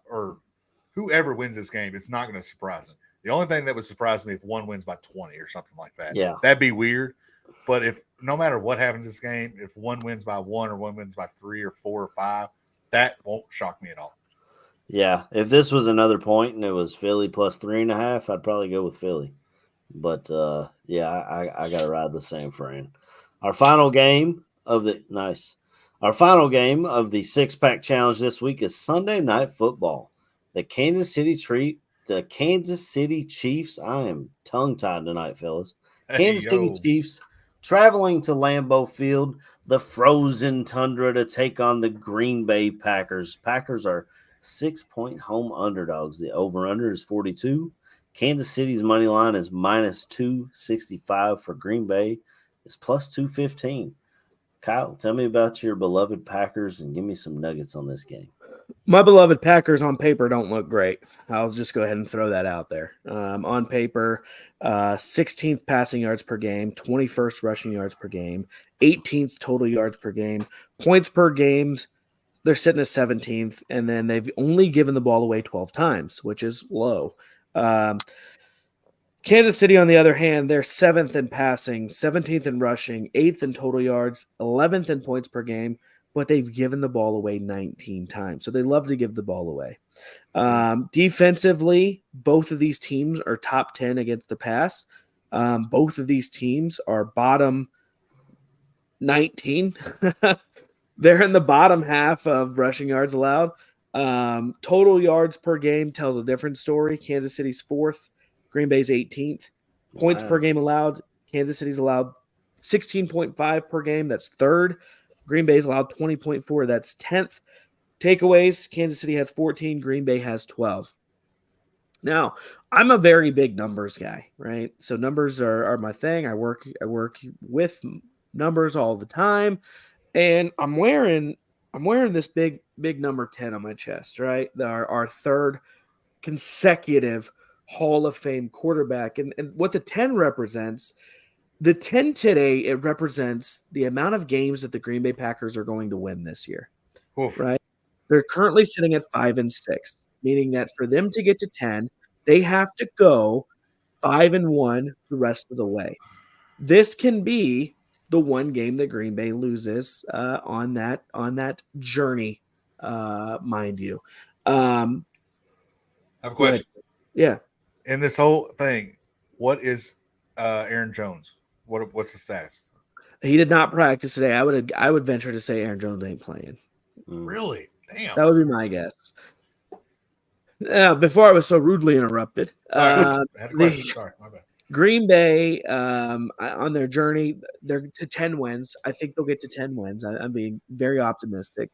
or whoever wins this game, it's not going to surprise them. The only thing that would surprise me if one wins by 20 or something like that. Yeah. That'd be weird. But if no matter what happens this game, if one wins by 1 or one wins by 3 or 4 or 5, that won't shock me at all. Yeah, if this was another point and it was Philly plus 3.5, I'd probably go with Philly. But yeah, I got to ride with San Fran. Our final game of the 6-pack challenge this week is Sunday Night Football. The Kansas City Chiefs. I am tongue tied tonight, fellas. Kansas City Chiefs traveling to Lambeau Field, the frozen tundra, to take on the Green Bay Packers. Packers are 6-point home underdogs. The over-under is 42. Kansas City's money line is minus 265 for Green Bay. It's plus 215. Kyle, tell me about your beloved Packers and give me some nuggets on this game. My beloved Packers on paper don't look great. I'll just go ahead and throw that out there. On paper, 16th passing yards per game, 21st rushing yards per game, 18th total yards per game, points per game. They're sitting at 17th, and then they've only given the ball away 12 times, which is low. Kansas City, on the other hand, they're 7th in passing, 17th in rushing, 8th in total yards, 11th in points per game, but they've given the ball away 19 times. So they love to give the ball away. Defensively, both of these teams are top 10 against the pass. Both of these teams are bottom 19. They're in the bottom half of rushing yards allowed. Total yards per game tells a different story. Kansas City's 4th. Green Bay's 18th. Points per game allowed. Kansas City's allowed 16.5 per game. That's 3rd. Green Bay's allowed 20.4. That's 10th. Takeaways, Kansas City has 14. Green Bay has 12. Now, I'm a very big numbers guy, right? So numbers are my thing. I work with numbers all the time. And I'm wearing this big number 10 on my chest, right? Our 3rd consecutive Hall of Fame quarterback. And what the 10 represents, the 10 today, it represents the amount of games that the Green Bay Packers are going to win this year. Oof. Right? They're currently sitting at 5-6, meaning that for them to get to 10, they have to go 5-1 the rest of the way. This can be the one game that Green Bay loses on that journey, mind you. I have a question. Yeah. In this whole thing, what is Aaron Jones? What's the status? He did not practice today. I would venture to say Aaron Jones ain't playing. Really? Damn. That would be my guess. Before I was so rudely interrupted. Sorry, I had a question. Sorry, my bad. Green Bay, on their journey, they're to 10 wins. I think they'll get to 10 wins. I'm being very optimistic.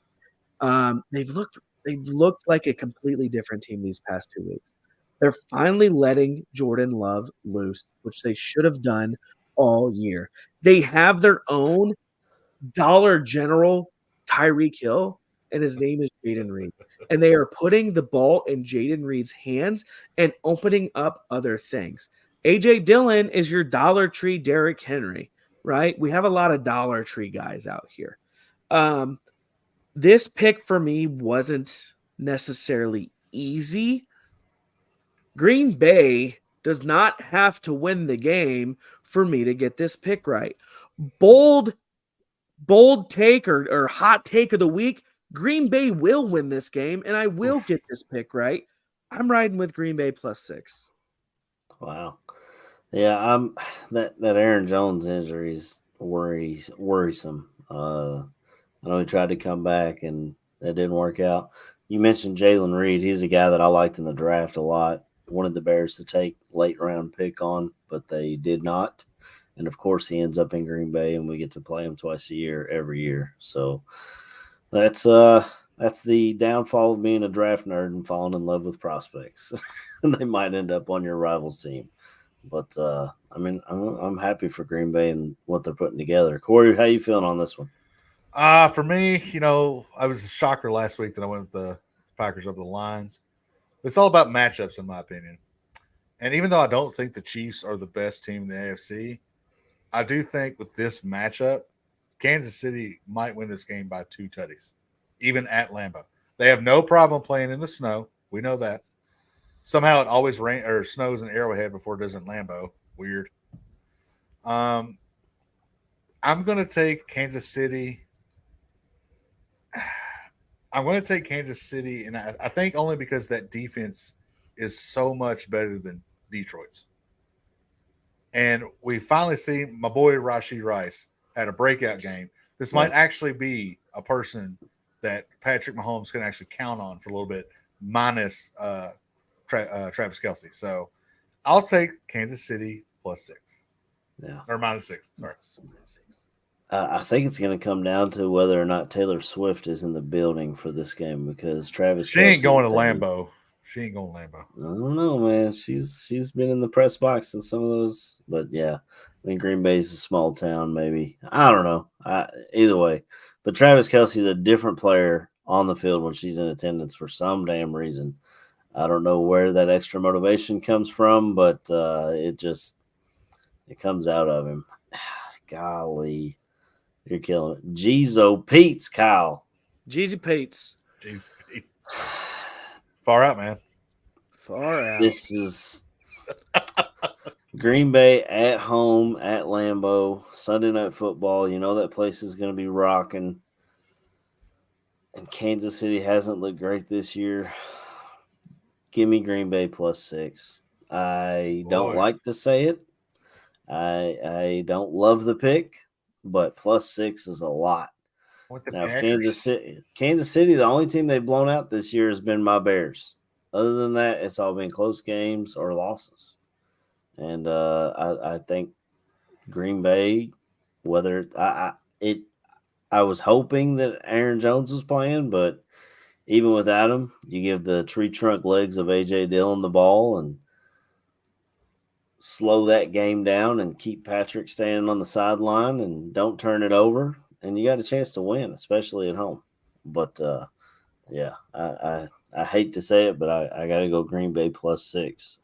They've looked like a completely different team these past 2 weeks. They're finally letting Jordan Love loose, which they should have done all year. They have their own Dollar General Tyreek Hill, and his name is Jayden Reed. And they are putting the ball in Jayden Reed's hands and opening up other things. A.J. Dillon is your Dollar Tree Derrick Henry, right? We have a lot of Dollar Tree guys out here. This pick for me wasn't necessarily easy. Green Bay does not have to win the game for me to get this pick right. Bold take or hot take of the week, Green Bay will win this game, and I will get this pick right. I'm riding with Green Bay +6. Wow. Yeah, that Aaron Jones injury is worrisome. I know he tried to come back and that didn't work out. You mentioned Jayden Reed. He's a guy that I liked in the draft a lot. Wanted the Bears to take late round pick on, but they did not. And of course, he ends up in Green Bay, and we get to play him twice a year, every year. So that's the downfall of being a draft nerd and falling in love with prospects. They might end up on your rival's team. But I mean, I'm happy for Green Bay and what they're putting together. Corey, how you feeling on this one? For me, I was a shocker last week that I went with the Packers over the Lions. It's all about matchups, in my opinion. And even though I don't think the Chiefs are the best team in the AFC, I do think with this matchup, Kansas City might win this game by 2 tutties, even at Lambeau. They have no problem playing in the snow. We know that. Somehow it always rain or snows in Arrowhead before it does in Lambeau. Weird. I'm going to take Kansas City. I'm going to take Kansas City, and I think only because that defense is so much better than Detroit's. And we finally see my boy Rashee Rice had a breakout game. This might actually be a person that Patrick Mahomes can actually count on for a little bit, minus Travis Kelce. So I'll take Kansas City +6. Yeah. Or -6. Sorry. I think it's going to come down to whether or not Taylor Swift is in the building for this game because Travis. She ain't Kelce going to thing- Lambeau. She ain't going to Lambeau. I don't know, man. She's been in the press box in some of those, but yeah, I mean Green Bay's a small town, maybe. I don't know. Either way, but Travis Kelce's a different player on the field when she's in attendance for some damn reason. I don't know where that extra motivation comes from, but it comes out of him. Golly, you're killing it. Jeezo Pete's, Kyle. Jeezy Pates. Jeez. Far out, man. Far out. This is Green Bay at home at Lambeau, Sunday Night Football. You know that place is going to be rocking. And Kansas City hasn't looked great this year. Give me Green Bay +6. I don't Boy. like to say it. I don't love the pick, but +6 is a lot. With the Now, if Packers. Kansas City, the only team they've blown out this year has been my Bears. Other than that, it's all been close games or losses. And I think Green Bay, whether I was hoping that Aaron Jones was playing, but even without him, you give the tree trunk legs of A.J. Dillon the ball and slow that game down and keep Patrick standing on the sideline and don't turn it over. And you got a chance to win, especially at home. But, yeah, I hate to say it, but I got to go Green Bay +6.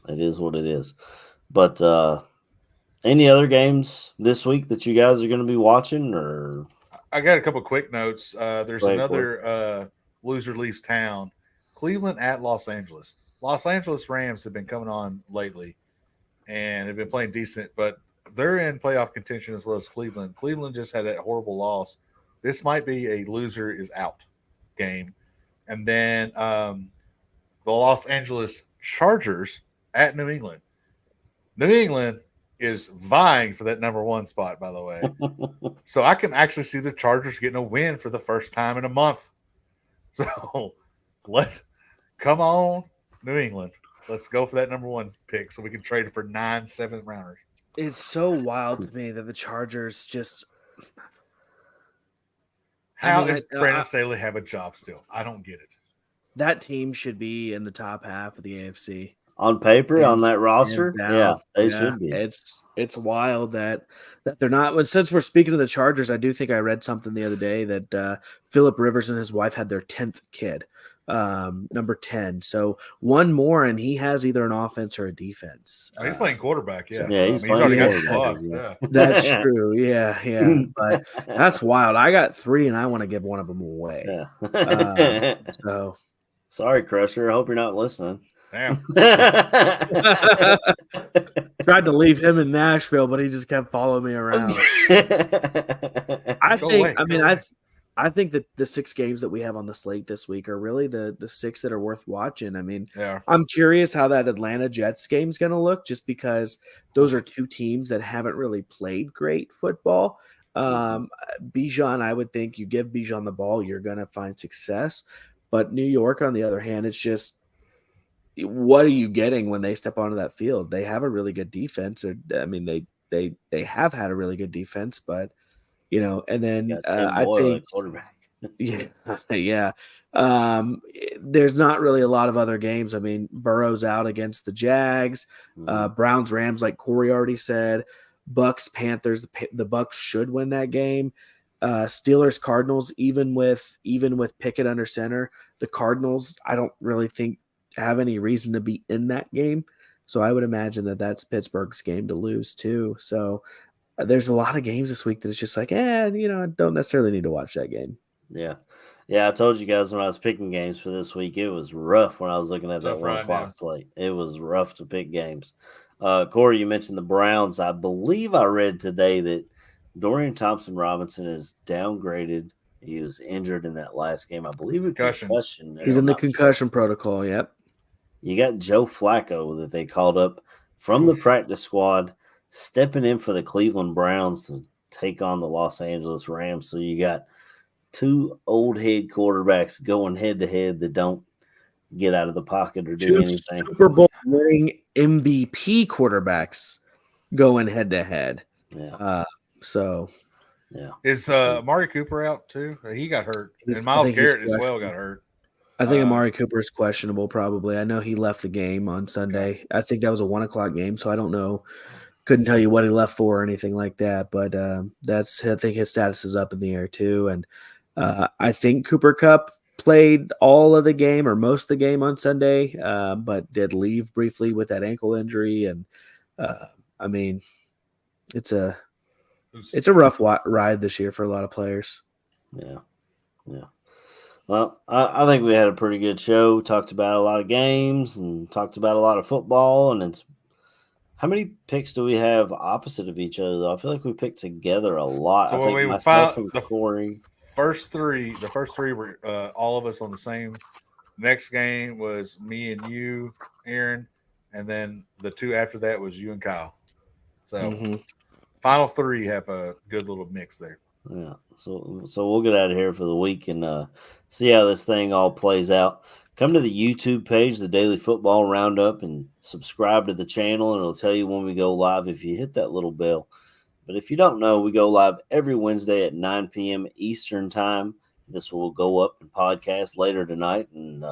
It is what it is. But any other games this week that you guys are going to be watching? Or I got a couple quick notes. There's Go ahead, another loser leaves town. Cleveland at Los Angeles. Los Angeles Rams have been coming on lately and have been playing decent, but they're in playoff contention as well as Cleveland. Cleveland just had that horrible loss. This might be a loser is out game. And then the Los Angeles Chargers at New England. New England is vying for that number 1 spot, by the way. So I can actually see the Chargers getting a win for the first time in a month. So come on, New England. Let's go for that number 1 pick so we can trade it for 9 7th rounders. It's so wild to me that the Chargers just. How I mean, does Brandon Staley have a job still? I don't get it. That team should be in the top half of the AFC. on paper, on Hands- that roster, hands down. yeah, they Yeah, should be. It's wild that they're not. Well, since we're speaking of the Chargers, I do think I read something the other day that Phillip Rivers and his wife had their 10th kid, number 10. So one more, and he has either an offense or a defense. He's playing quarterback, yeah. Yeah, he's he's already got the playing spot. quarterback, Yeah. That's true. Yeah. But that's wild. I got 3, and I want to give one of them away. Yeah. So Sorry, Crusher. I hope you're not listening. Damn. tried to leave him in Nashville, but he just kept following me around. I Go think. away, I mean, go away. I think that the 6 games that we have on the slate this week are really the 6 that are worth watching. I mean, Yeah. I'm curious how that Atlanta Jets game is going to look, just because those are 2 teams that haven't really played great football. Bijan, I would think you give Bijan the ball, you're going to find success. But New York, on the other hand, it's just, what are you getting when they step onto that field? They have a really good defense. I mean, they have had a really good defense, but and then Got Tim I Boyle think, at quarterback. yeah. There's not really a lot of other games. I mean, Burrow's out against the Jags, Browns, Rams, like Corey already said, Bucks, Panthers. The Bucks should win that game. Steelers, Cardinals, even with Pickett under center, the Cardinals, I don't really think have any reason to be in that game. So I would imagine that that's Pittsburgh's game to lose too. So there's a lot of games this week that it's just like, I don't necessarily need to watch that game. Yeah. Yeah, I told you guys when I was picking games for this week, it was rough when I was looking at that Tough 1 run, o'clock yeah. slate. It was rough to pick games. Corey, you mentioned the Browns. I believe I read today that Dorian Thompson Robinson is downgraded. He was injured in that last game. I believe a Concussion. concussion. He's if in I'm the not concussion protocol. Yep. You got Joe Flacco that they called up from the Oof. practice squad, stepping in for the Cleveland Browns to take on the Los Angeles Rams. So you got 2 old head quarterbacks going head to head that don't get out of the pocket or do 2 anything. Super Bowl winning MVP quarterbacks going head to head. Yeah, So yeah. Is Amari Cooper out too? He got hurt, He's- and I Miles think he's Garrett as well got hurt. I think Amari Cooper is questionable. Probably. I know he left the game on Sunday. I think that was a 1 o'clock game, so I don't know. Couldn't tell you what he left for or anything like that. But I think his status is up in the air too. And I think Cooper Kupp played all of the game or most of the game on Sunday, but did leave briefly with that ankle injury. And I mean, it's a rough ride this year for a lot of players. Yeah. Well, I think we had a pretty good show. Talked about a lot of games and talked about a lot of football. And it's how many picks do we have opposite of each other? Though I feel like we picked together a lot. So I when think we myself found and Corey. the first three were all of us on the same. Next game was me and you, Aaron, and then the 2 after that was you and Kyle. So final 3 have a good little mix there. Yeah, so we'll get out of here for the week and see how this thing all plays out. Come to the YouTube page, the Daily Football Roundup, and subscribe to the channel, and it'll tell you when we go live if you hit that little bell. But if you don't know, we go live every Wednesday at 9 p.m. Eastern Time. This will go up in podcast later tonight, and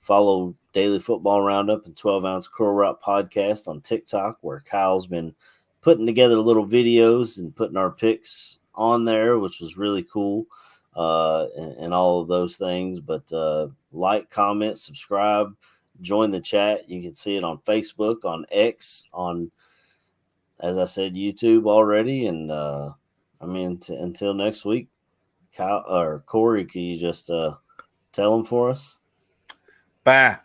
follow Daily Football Roundup and 12-Ounce Curl Route Podcast on TikTok, where Kyle's been putting together little videos and putting our picks on there, which was really cool, and all of those things. But like, comment, subscribe, join the chat. You can see it on Facebook, on X, on, as I said, YouTube already. And until next week, Kyle or Corey, can you just tell them for us? Bye.